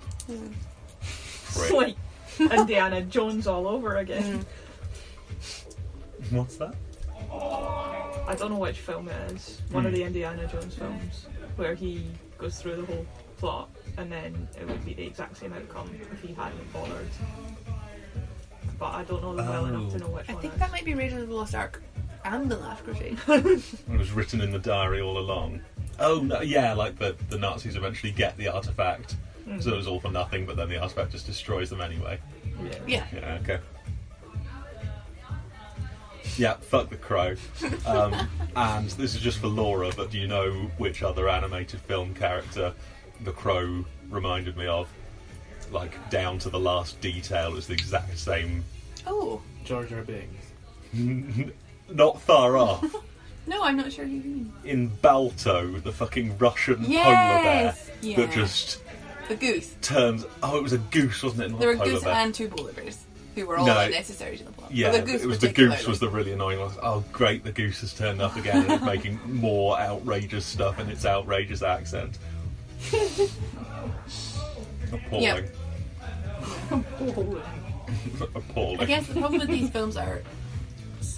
It's like Indiana Jones all over again. What's that? I don't know which film it is. One of the Indiana Jones films where he goes through the whole plot, and then it would be the exact same outcome if he hadn't bothered. But I don't know them well enough to know which I one think it that is. might be Raiders of the Lost Ark and The Last Crusade. It was written in the diary all along. Oh, no, yeah, like the Nazis eventually get the artifact, so it was all for nothing, but then the artifact just destroys them anyway. Yeah. Yeah, okay. Yeah, fuck the Crow. And this is just for Laura, but do you know which other animated film character the Crow reminded me of? Like, down to the last detail, it's the exact same. Oh. Jar Jar Binks. Not far off. No, I'm not sure who you mean. In Balto, the fucking Russian polar Yes! bear Yeah. that just The goose. turns. Oh, it was a goose, wasn't it? Not There were a polar goose bear. and two polar bears who were all No. unnecessary to the plot. Yeah, But the goose it was the particularly. goose was the really annoying one. Oh, great, the goose has turned up again and it's making more outrageous stuff in its outrageous accent. Appalling. Yep. Appalling. I guess the problem with these films are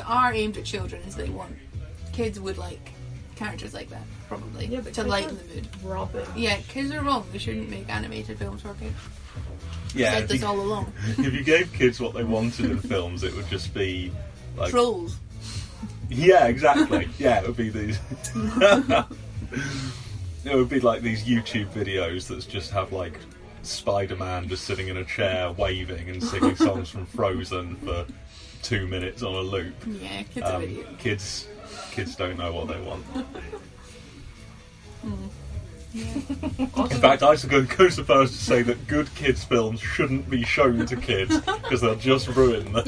are aimed at children as they want. Kids would like characters like that, probably, Yeah, but to kids lighten are the mood. rubbish. Yeah, kids are wrong. They shouldn't make animated films for kids. Yeah, Said this all along. if you gave kids what they wanted in films, it would just be like Trolls. Yeah, exactly. Yeah, it would be these. It would be like these YouTube videos that just have like Spider-Man just sitting in a chair waving and singing songs from Frozen for 2 minutes on a loop. Yeah, kids are idiots. Kids don't know what they want. Yeah. In fact, I was going to go so far as to say that good kids' films shouldn't be shown to kids because they'll just ruin them.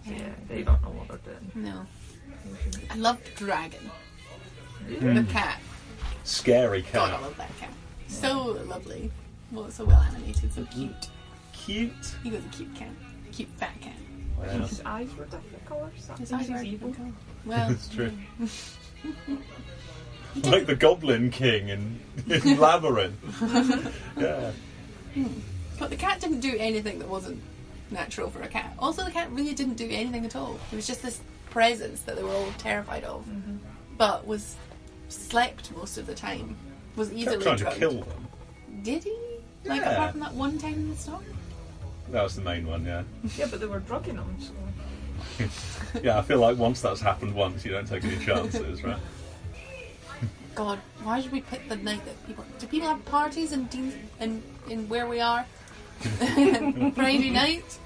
Yeah, they don't know what they're doing. No. I loved Dragon. Mm. The cat. Scary God, I cat. love that cat. So lovely. Well, so well animated, so cute. Cute. He was a cute cat. Cute fat cat. Wow. His eyes were different colours. His eyes He's were evil. different. Well, That's true. Like the Goblin King in Labyrinth. Yeah. but the cat didn't do anything that wasn't natural for a cat. Also, the cat really didn't do anything at all. It was just this presence that they were all terrified of, but was slept most of the time. Was easily Kept trying to drugged. kill them. Did he? Like Yeah. apart from that one time in the story? That was the main one, yeah. Yeah, but they were drugging him, so... Yeah, I feel like once that's happened once, you don't take any chances, right? God, why should we pick the night that people... Do people have parties in where we are? Friday night?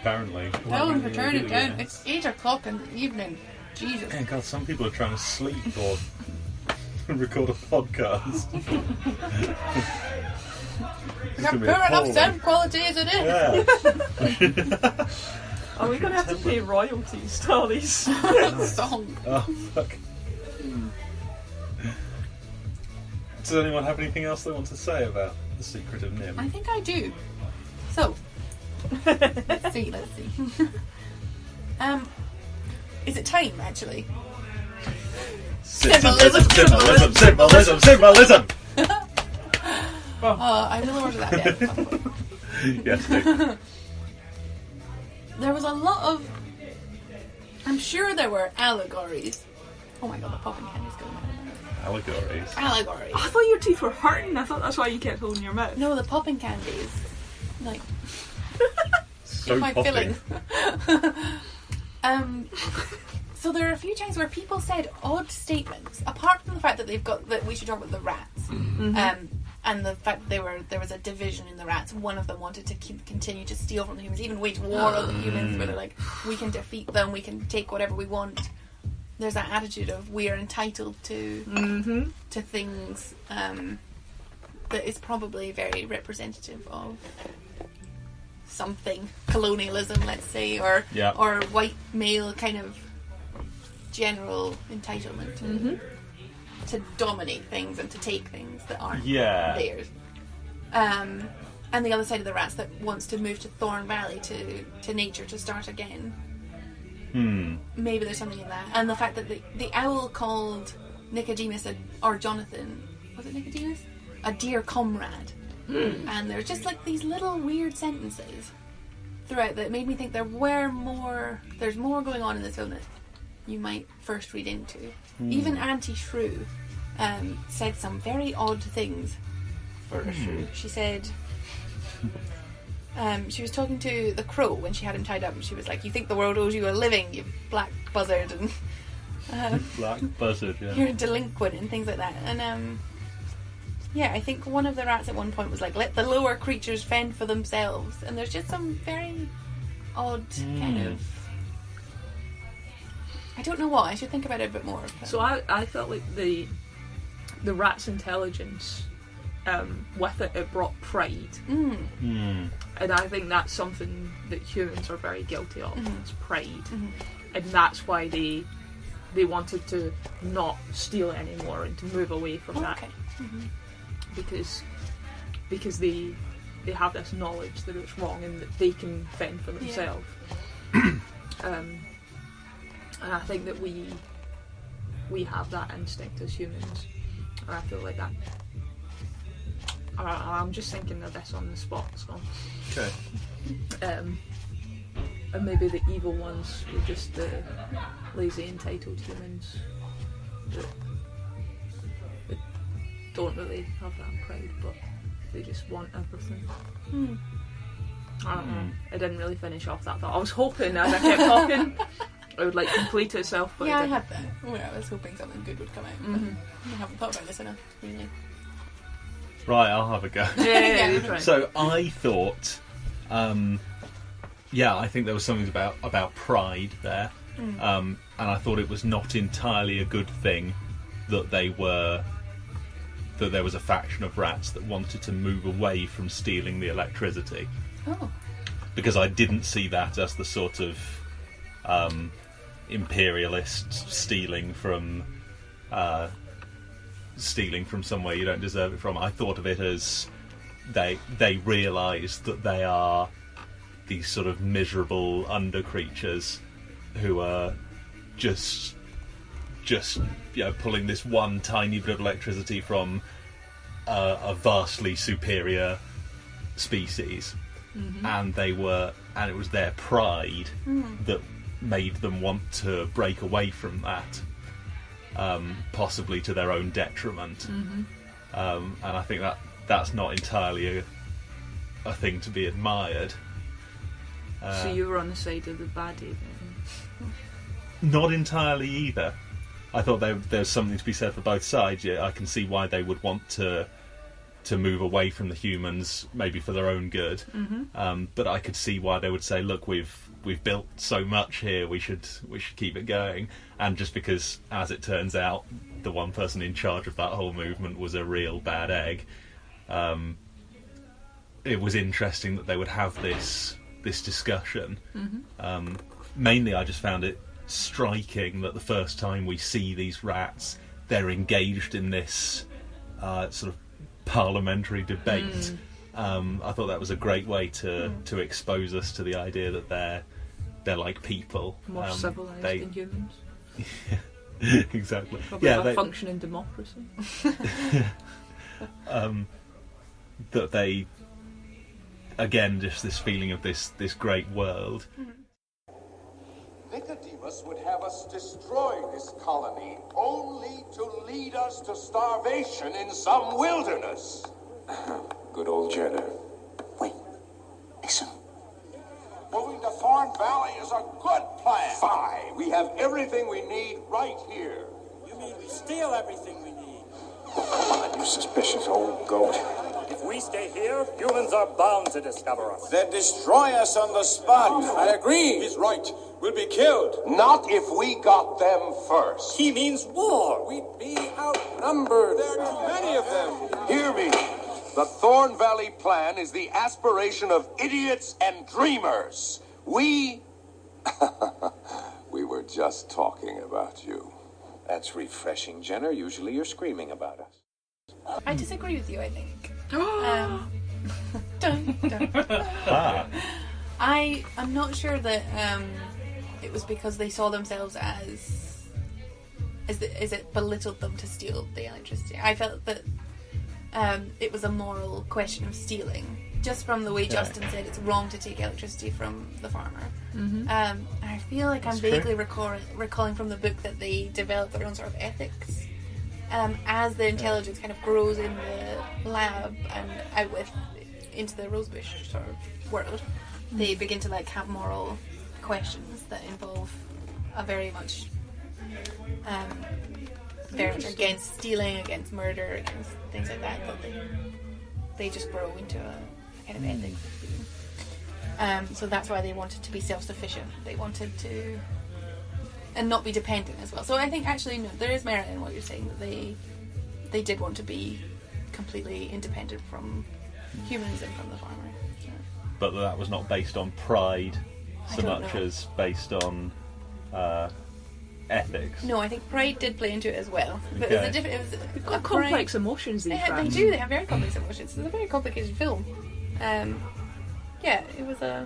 Apparently. No, we're turning it down. Yeah. It's 8 o'clock in the evening. Jesus. Oh God, some people are trying to sleep or record a podcast. We have poor enough sound quality as it is. Yeah. Are we going to have to pay royalties to all these? Song. Oh, fuck. Does anyone have anything else they want to say about The Secret of NIMH? I think I do. So, let's see. Is it time, actually? Symbolism! I will order that at some point. Yes, do. There was a lot of... I'm sure there were allegories. Oh my god, the popping candy's going on. Allegories. Allegories. I thought your teeth were hurting. I thought that's why you kept holding your mouth. No, the popping candies. Like, So my popping. filling. So there are a few times where people said odd statements, apart from the fact that that we should talk about the rats, and the fact that there was a division in the rats. One of them wanted to continue to steal from the humans, even wage war on the humans, where they're like, we can defeat them, we can take whatever we want. There's that attitude of we are entitled to things that is probably very representative of something, colonialism, let's say, or white male kind of general entitlement to dominate things and to take things that aren't theirs. And the other side of the rats that wants to move to Thorn Valley to nature to start again. Maybe there's something in that. And the fact that the owl called Nicodemus or Jonathan, was it Nicodemus? A dear comrade. And there's just like these little weird sentences throughout that made me think there's more going on in this film that you might first read into. Even Auntie Shrew said some very odd things for a shrew. She said she was talking to the crow when she had him tied up, and she was like, "You think the world owes you a living, you black buzzard," and Black buzzard, yeah. you're a delinquent and things like that. And yeah, I think one of the rats at one point was like, "Let the lower creatures fend for themselves," and there's just some very odd kind of, I don't know what, I should think about it a bit more. So I felt like the rat's intelligence, with it brought pride. And I think that's something that humans are very guilty of. It's pride. And that's why they wanted to not steal anymore and to move away from that. Because they have this knowledge that it's wrong and that they can fend for themselves. And I think that we have that instinct as humans, and I feel like that I'm just thinking of this on the spot, so. Okay. And maybe the evil ones were just the lazy, entitled humans that don't really have that pride, but they just want everything. I don't know. I didn't really finish off that thought. I was hoping as I kept talking it would like complete itself, but yeah, I had that. Well, I was hoping something good would come out. But I haven't thought about this enough, really. Right, I'll have a go. Yeah. Try. So I thought, I think there was something about pride there, and I thought it was not entirely a good thing that there was a faction of rats that wanted to move away from stealing the electricity. Oh. Because I didn't see that as the sort of imperialist stealing from somewhere you don't deserve it from. I thought of it as they realise that they are these sort of miserable under creatures who are just pulling this one tiny bit of electricity from a vastly superior species, and it was their pride that made them want to break away from that, possibly to their own detriment. And I think that's not entirely a thing to be admired. So you were on the side of the baddie then? Not entirely either. I thought there's something to be said for both sides. Yeah, I can see why they would want to move away from the humans, maybe for their own good. But I could see why they would say, "Look, we've built so much here. We should keep it going." And just because, as it turns out, the one person in charge of that whole movement was a real bad egg, it was interesting that they would have this discussion. Mainly, I just found it striking that the first time we see these rats, they're engaged in this sort of parliamentary debate. I thought that was a great way to expose us to the idea that they're like people, more civilised than humans. Exactly. Probably a functioning democracy. That they, again, just this feeling of this great world. Nicodemus would have us destroy this colony only to lead us to starvation in some wilderness. Good old Jenner. Wait, listen. Moving to Thorn Valley is a good plan. Fine. We have everything we need right here. You mean we steal everything we need? Come on, you suspicious old goat. If we stay here, humans are bound to discover us. Then destroy us on the spot. I agree. He's right. We'll be killed. Not if we got them first. He means war. We'd be outnumbered. There are too many of them. Hear me. The Thorn Valley plan is the aspiration of idiots and dreamers. We were just talking about you. That's refreshing, Jenner. Usually you're screaming about us. I disagree with you, I think. Dun, dun. I'm not sure that it was because they saw themselves as it belittled them to steal the electricity. I felt that it was a moral question of stealing, just from the way Justin said it's wrong to take electricity from the farmer. I feel like I'm vaguely recalling from the book that they developed their own sort of ethics. As the intelligence kind of grows in the lab and out into the rosebush sort of world, they begin to have moral questions that involve a very much against stealing, against murder, against things like that. But they just grow into a kind of ethics. So that's why they wanted to be self-sufficient. They wanted to. And not be dependent as well. So I think actually no, there is merit in what you're saying, that they did want to be completely independent from humans and from the farmer. So. But that was not based on pride so much as based on ethics. No, I think pride did play into it as well. But They've got complex emotions. They do. They have very complex emotions. It's a very complicated film. It was a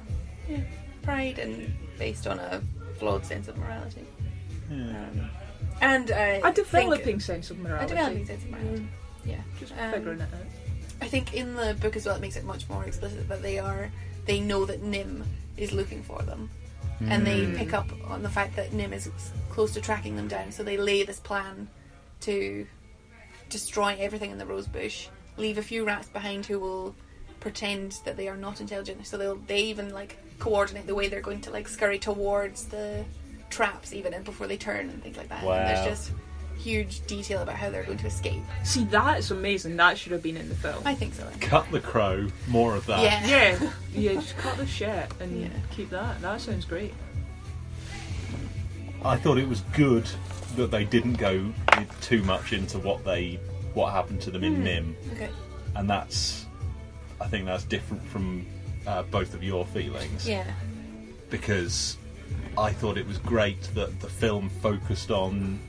pride and based on a flawed sense of morality. And a developing sense of morality. A developing sense of morality. Yeah. Just figuring it out. I think in the book as well, it makes it much more explicit that they know that Nim is looking for them. And they pick up on the fact that Nim is close to tracking them down, so they lay this plan to destroy everything in the rosebush, leave a few rats behind who will pretend that they are not intelligent. So they even like coordinate the way they're going to like scurry towards the traps even, and before they turn and things like that. Wow. And there's just huge detail about how they're going to escape. See, that's amazing. That should have been in the film. I think so. Cut the crow, more of that. Yeah, just cut the shit and keep that. That sounds great. I thought it was good that they didn't go too much into what happened to them in NIMH. Okay. And I think that's different from both of your feelings. Yeah. Because I thought it was great that the film focused on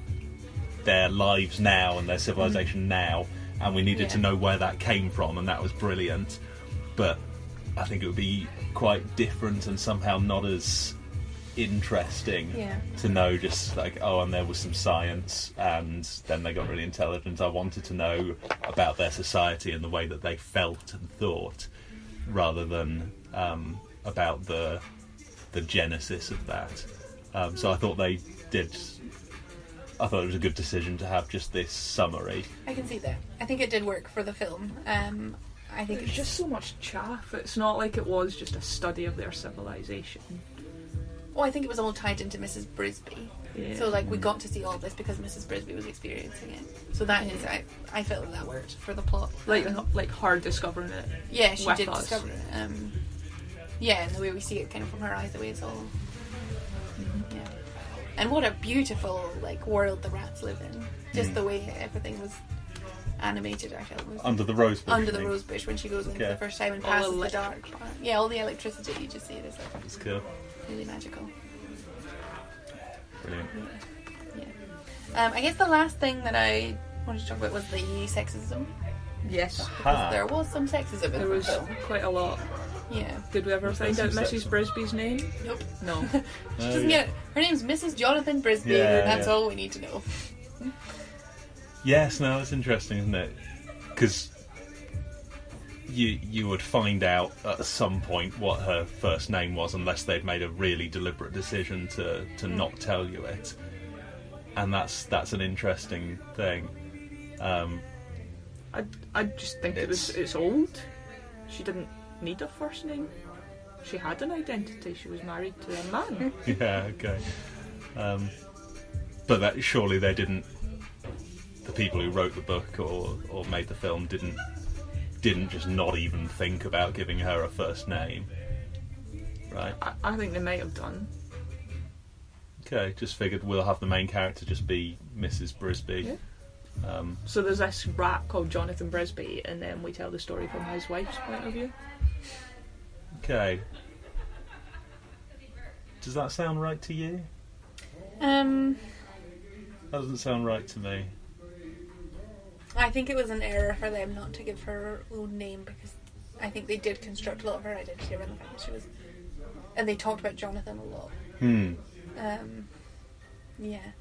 their lives now and their civilization now, and we needed to know where that came from, and that was brilliant. But I think it would be quite different and somehow not as interesting to know just like, oh, and there was some science and then they got really intelligent. I wanted to know about their society and the way that they felt and thought, rather than about the genesis of that. So I thought it was a good decision to have just this summary. I can see that. I think it did work for the film. I think it's just so much chaff. It's not like it was just a study of their civilization. Oh, I think it was all tied into Mrs. Brisby. Yeah. So, like, we got to see all of this because Mrs. Brisby was experiencing it. So that is, I felt that worked for the plot. Like her discovering it. Yeah, she did discover it. Yeah, and the way we see it kind of from her eyes, the way it's all... Yeah. And what a beautiful, like, world the rats live in. Just the way everything was animated, I felt. Under the rose bush. Under the rose bush when she goes in for the first time and passes the dark part. Yeah, all the electricity, you just see it as like... It's cool. Really magical. Brilliant. Yeah. I guess the last thing that I wanted to talk about was the sexism. Yes. Because there was some sexism in the film. Quite a lot. Yeah. Did we ever find out Mrs. Brisby's name? Nope. No. She doesn't get it. Her name's Mrs. Jonathan Brisby, and that's all we need to know. Yes, no, it's interesting, isn't it? Because you would find out at some point what her first name was, unless they'd made a really deliberate decision to not tell you it, and that's an interesting thing. I just think it's old. She didn't need a first name. She had an identity. She was married to a man. Yeah, okay. But that surely they didn't. The people who wrote the book or made the film didn't just not even think about giving her a first name, right? I think they might have done. Okay, just figured we'll have the main character just be Mrs. Brisby. Yeah. So there's this rat called Jonathan Brisby, and then we tell the story from his wife's point of view. Okay. Does that sound right to you? That doesn't sound right to me. I think it was an error for them not to give her own name, because I think they did construct a lot of her identity around the fact that she was... And they talked about Jonathan a lot. Yeah.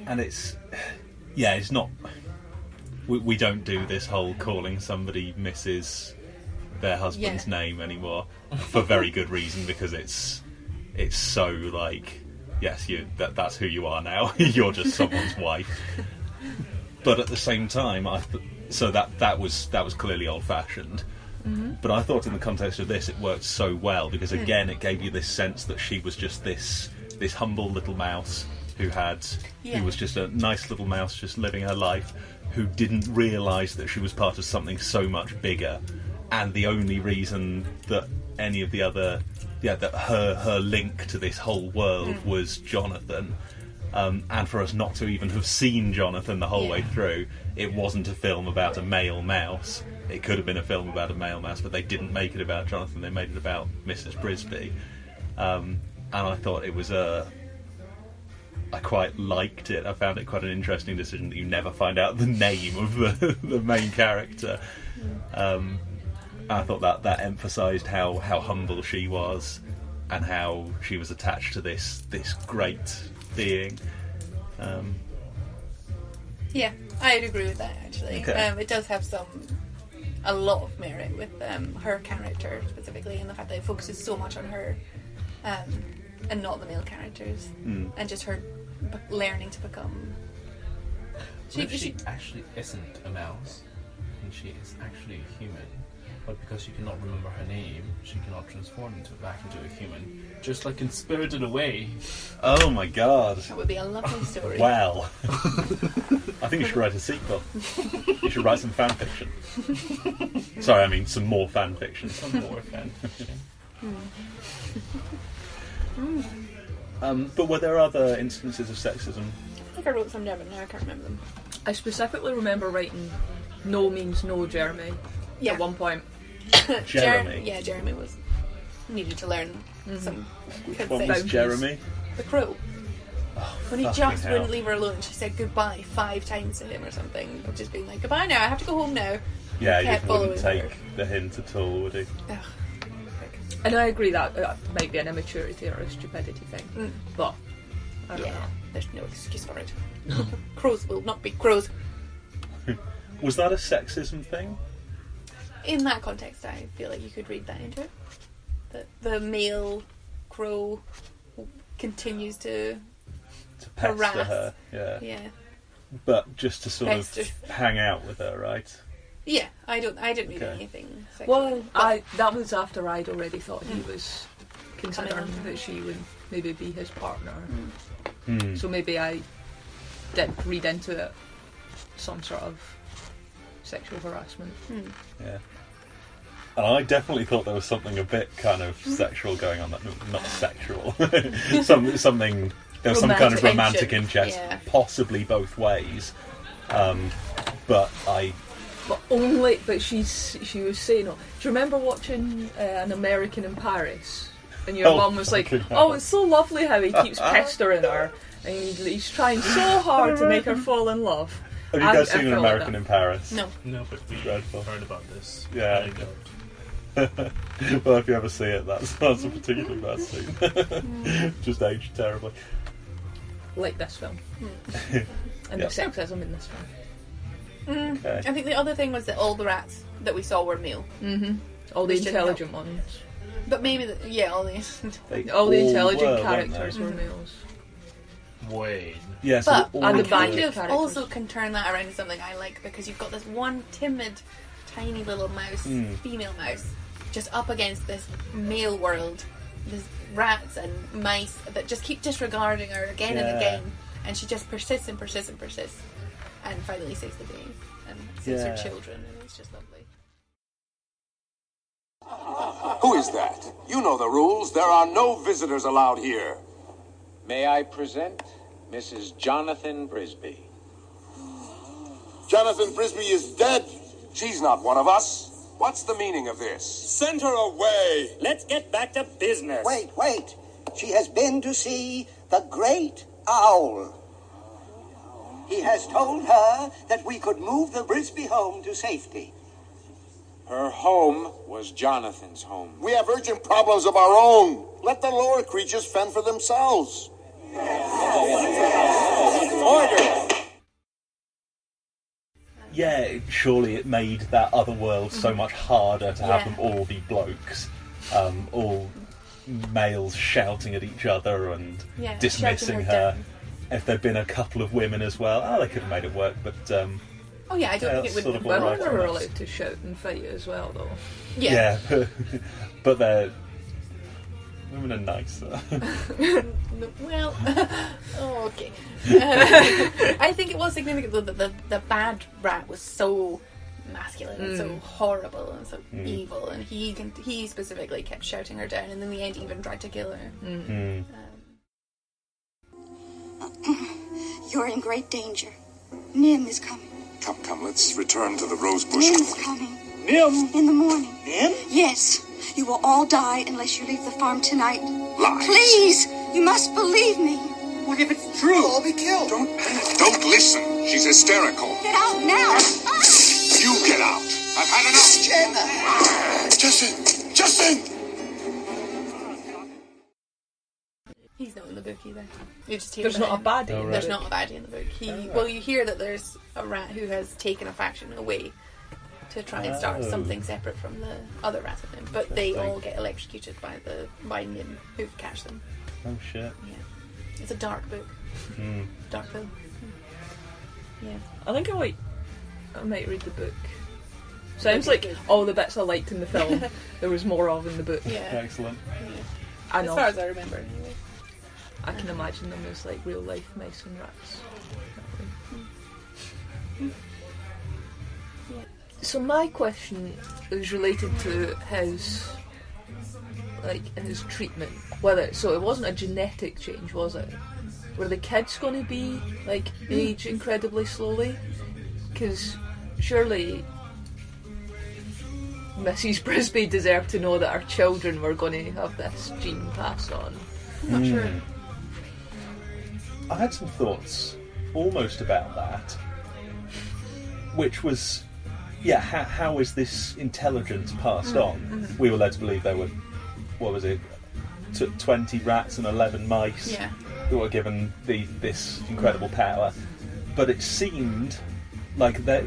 And it's not... We don't do this whole calling somebody Mrs. their husband's name anymore, for very good reason, because it's so like, yes, that's who you are now. You're just someone's wife. But at the same time, so that was clearly old-fashioned. Mm-hmm. But I thought in the context of this, it worked so well, because again, it gave you this sense that she was just this humble little mouse who was just a nice little mouse, just living her life, who didn't realise that she was part of something so much bigger, and the only reason that any of the other, that her link to this whole world was Jonathan. And for us not to even have seen Jonathan the whole way through, it wasn't a film about a male mouse. It could have been a film about a male mouse, but they didn't make it about Jonathan. They made it about Mrs. Brisby. And I thought it was I quite liked it. I found it quite an interesting decision that you never find out the name of the main character. I thought that emphasised how humble she was, and how she was attached to this great being. Yeah, I'd agree with that actually. Okay. It does have a lot of merit with her character specifically, and the fact that it focuses so much on her and not the male characters, and just her learning to become. She actually isn't a mouse, and she is actually a human. But because she cannot remember her name, she cannot transform back into a human. Just like in Spirited Away. Oh my god. That would be a lovely story. Wow. I think you should write a sequel. You should write some fan fiction. Sorry, I mean some more fan fiction. Some more fan fiction. But were there other instances of sexism? I think I wrote some down, but now I can't remember them. I specifically remember writing "No means no, Jeremy." Yeah. At one point. Jeremy. Jeremy needed to learn some What was Jeremy? The crow. Oh, When he fucking just hell. wouldn't leave her alone, she said goodbye 5 times to him or something. Of just being like, goodbye now, I have to go home now. Yeah, Kept he wouldn't following take her. the hint at all, would he? Ugh. And I agree that might be an immaturity or a stupidity thing. But, I don't know. There's no excuse for it. Crows will not be crows. Was that a sexism thing? In that context, I feel like you could read that into it. That the male crow continues to Pester harass her, yeah. Yeah. But just to sort Pester. of hang out with her, right? Yeah, I didn't read Okay. anything sexual. Well, that was after I'd already thought he was considering that she would maybe be his partner. So maybe I did read into it some sort of sexual harassment. Yeah. And I definitely thought there was something a bit kind of sexual going on. Not sexual. Something. There was some kind of romantic interest, possibly both ways. But she was saying, do you remember watching An American in Paris? And your mum was like, oh, it's so lovely how he keeps pestering her. And he's trying so hard to make her fall in love. Have you guys seen An American in Paris? No. No, but we Dreadful. heard about this. Yeah. Well, if you ever see it, that's a particularly bad scene. Just aged terribly. Like this film. And the sexism in this film. Okay. I think the other thing was that all the rats that we saw were male. All the Which didn't intelligent ones. But maybe, all the... All the all intelligent were, weren't characters they? were males. Wait. Yeah, so But all and we the kind bad of characters. also can turn that around to something I like, because you've got this one timid, tiny little mouse, female mouse, just up against this male world. There's rats and mice that just keep disregarding her again and again, and she just persists and persists and persists, and finally saves the day and saves her children, and it's just lovely. Who is that? You know the rules. There are no visitors allowed here. May I present Mrs. Jonathan Brisby? Jonathan Brisby is dead. She's not one of us. What's the meaning of this? Send her away. Let's get back to business. Wait. She has been to see the great owl. He has told her that we could move the Brisby home to safety. Her home was Jonathan's home. We have urgent problems of our own. Let the lower creatures fend for themselves. Order. Yeah, surely it made that other world so much harder to have them all be blokes. All males shouting at each other and dismissing her. If there'd been a couple of women as well, they could have made it work, but... I don't think it would sort have of worked. alright. Women were allowed to shout and fight as well, though. Yeah. But they're... Women are nicer. Well, okay. I think it was significant though that the bad rat was so masculine and so horrible and so evil, and he specifically kept shouting her down, and in the end even tried to kill her. You're in great danger. Nim is coming. Come, let's return to the rose bush. Nim's coming. Nim. In the morning. Nim? Yes. You will all die unless you leave the farm tonight. Lies. Please! You must believe me. What if it's true? We'll all be killed. Don't listen. She's hysterical. Get out now! You get out. I've had enough. Justin! He's not in the book either. You just hear There's about not a him. baddie. Oh, right. There's not a baddie in the book. Well, you hear that there's a rat who has taken a faction away to try and start something separate from the other rats of him, but they all get electrocuted by NIMH who catch them. Oh shit. Yeah, it's a dark book. Dark film. Yeah. I think I might read the book. Sounds like all the bits I liked in the film there was more of in the book. Yeah. Excellent. Yeah. I As know. far as I remember, anyway. I can imagine them as like real life mice and rats. Yeah. So my question is related to his treatment. So it wasn't a genetic change, was it? Were the kids going to be like age incredibly slowly? Because surely Mrs. Brisby deserved to know that her children were going to have this gene passed on. I'm not sure. I had some thoughts almost about that, which was, how is this intelligence passed on? We were led to believe there were, 20 rats and 11 mice who were given this incredible power, but it seemed like that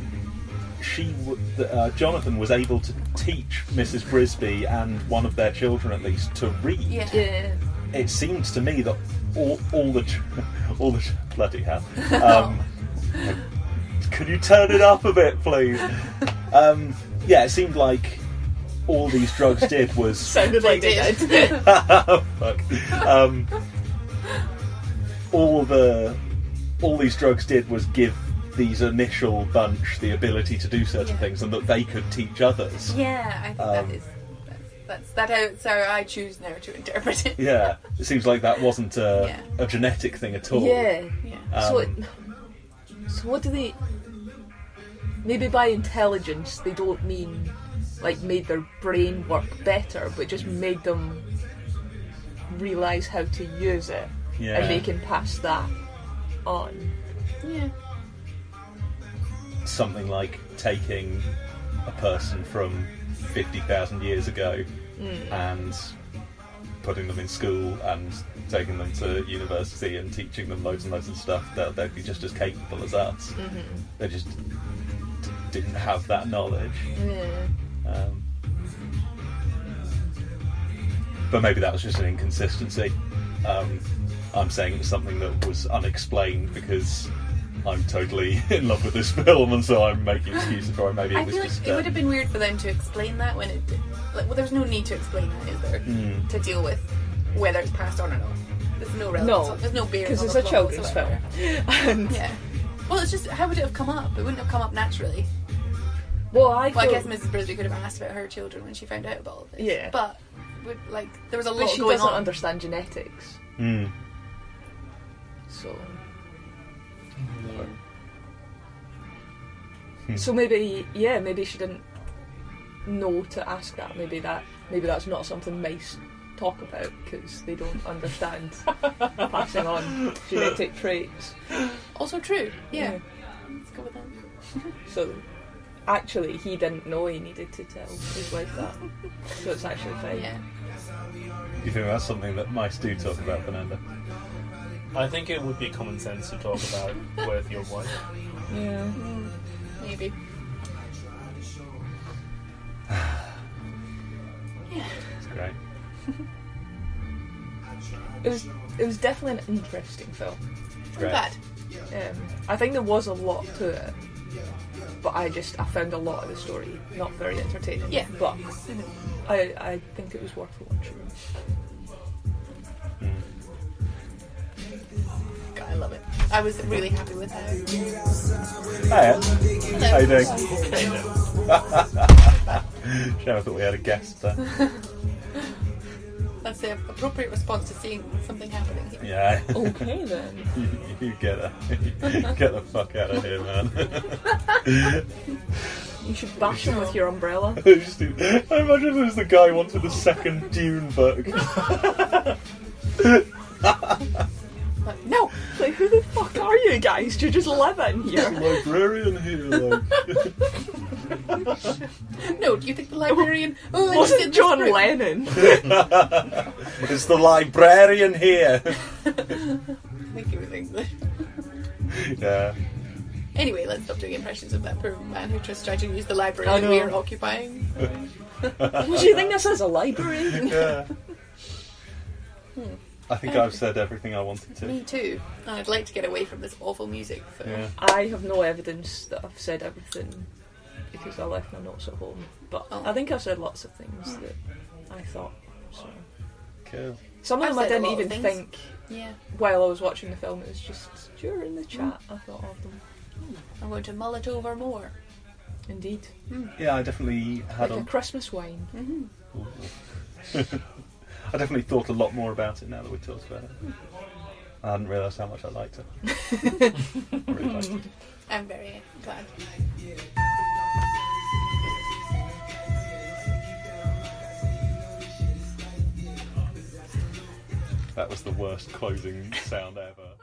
Jonathan was able to teach Mrs. Brisby and one of their children at least to read. Yeah. It seems to me that all the bloody hell. Could you turn it up a bit, please? It seemed like all these drugs did was sounded like they did. Fuck. All these drugs did was give these initial bunch the ability to do certain things, and that they could teach others. Yeah, I think that's how I choose now to interpret it. Yeah, it seems like that wasn't a genetic thing at all. Yeah. So what do they? Maybe by intelligence they don't mean like made their brain work better, but just made them realise how to use it, and they can pass that on. Yeah. Something like taking a person from 50,000 years ago and putting them in school and taking them to university and teaching them loads and loads of stuff, they'd be just as capable as us. They just didn't have that knowledge. But maybe that was just an inconsistency. I'm saying it was something that was unexplained because I'm totally in love with this film, and so I'm making excuses for it. Maybe it was feel just. Like it would have been weird for them to explain that when it. There's no need to explain that, is there? To deal with whether it's passed on or not. There's no relevance. No, there's no bearing because on it's the a plot children's whatsoever. film. Yeah. Well, it's just how would it have come up? It wouldn't have come up naturally. Well, I guess Mrs. Brisby could have asked about her children when she found out about all of this. Yeah. But there was a lot But she going doesn't on. understand genetics. So. So maybe she didn't know to ask that. Maybe that's not something mice talk about because they don't understand passing on genetic traits. Also true. Yeah. Let's go with that. So actually, he didn't know he needed to tell his wife that. So it's actually fine. Yeah. Do you think that's something that mice do talk about, Fernanda? I think it would be common sense to talk about with your wife. Yeah. Maybe. Yeah. It's great. It was definitely an interesting film. Great. Bad. I think there was a lot to it, but I found a lot of the story not very entertaining. Yeah. But I think it was worth watching. God, I love it. I was really happy with that. Hiya. Hello. How you doing? Shame I thought we had a guest there. That's the appropriate response to seeing something happening here. Yeah. Okay then. You get the fuck out of here, man. You should bash him with your umbrella. I imagine it was the guy who wanted the second Dune book. Like, no! Like, who the fuck are you guys? Do you just live in There's a here? librarian here, like. No, do you think the librarian... Wasn't John Lennon? It's the librarian here. I think he was English. Yeah. Anyway, let's stop doing impressions of that poor man who just tried to use the library that we are occupying. Do you think this is a library? Yeah. I think I've said everything I wanted to. Me too. I'd like to get away from this awful music. So. Yeah. I have no evidence that I've said everything because I left my notes at home. But I think I've said lots of things that I thought. So. Cool. Some of I've them I said a didn't lot of even things. think Yeah. while I was watching the film. It was just during the chat I thought of them. I'm going to mull it over more. Indeed. Yeah, I definitely had Like a Christmas wine. I definitely thought a lot more about it now that we talked about it. I hadn't realised how much I liked it. I really liked it. I'm very glad. That was the worst closing sound ever.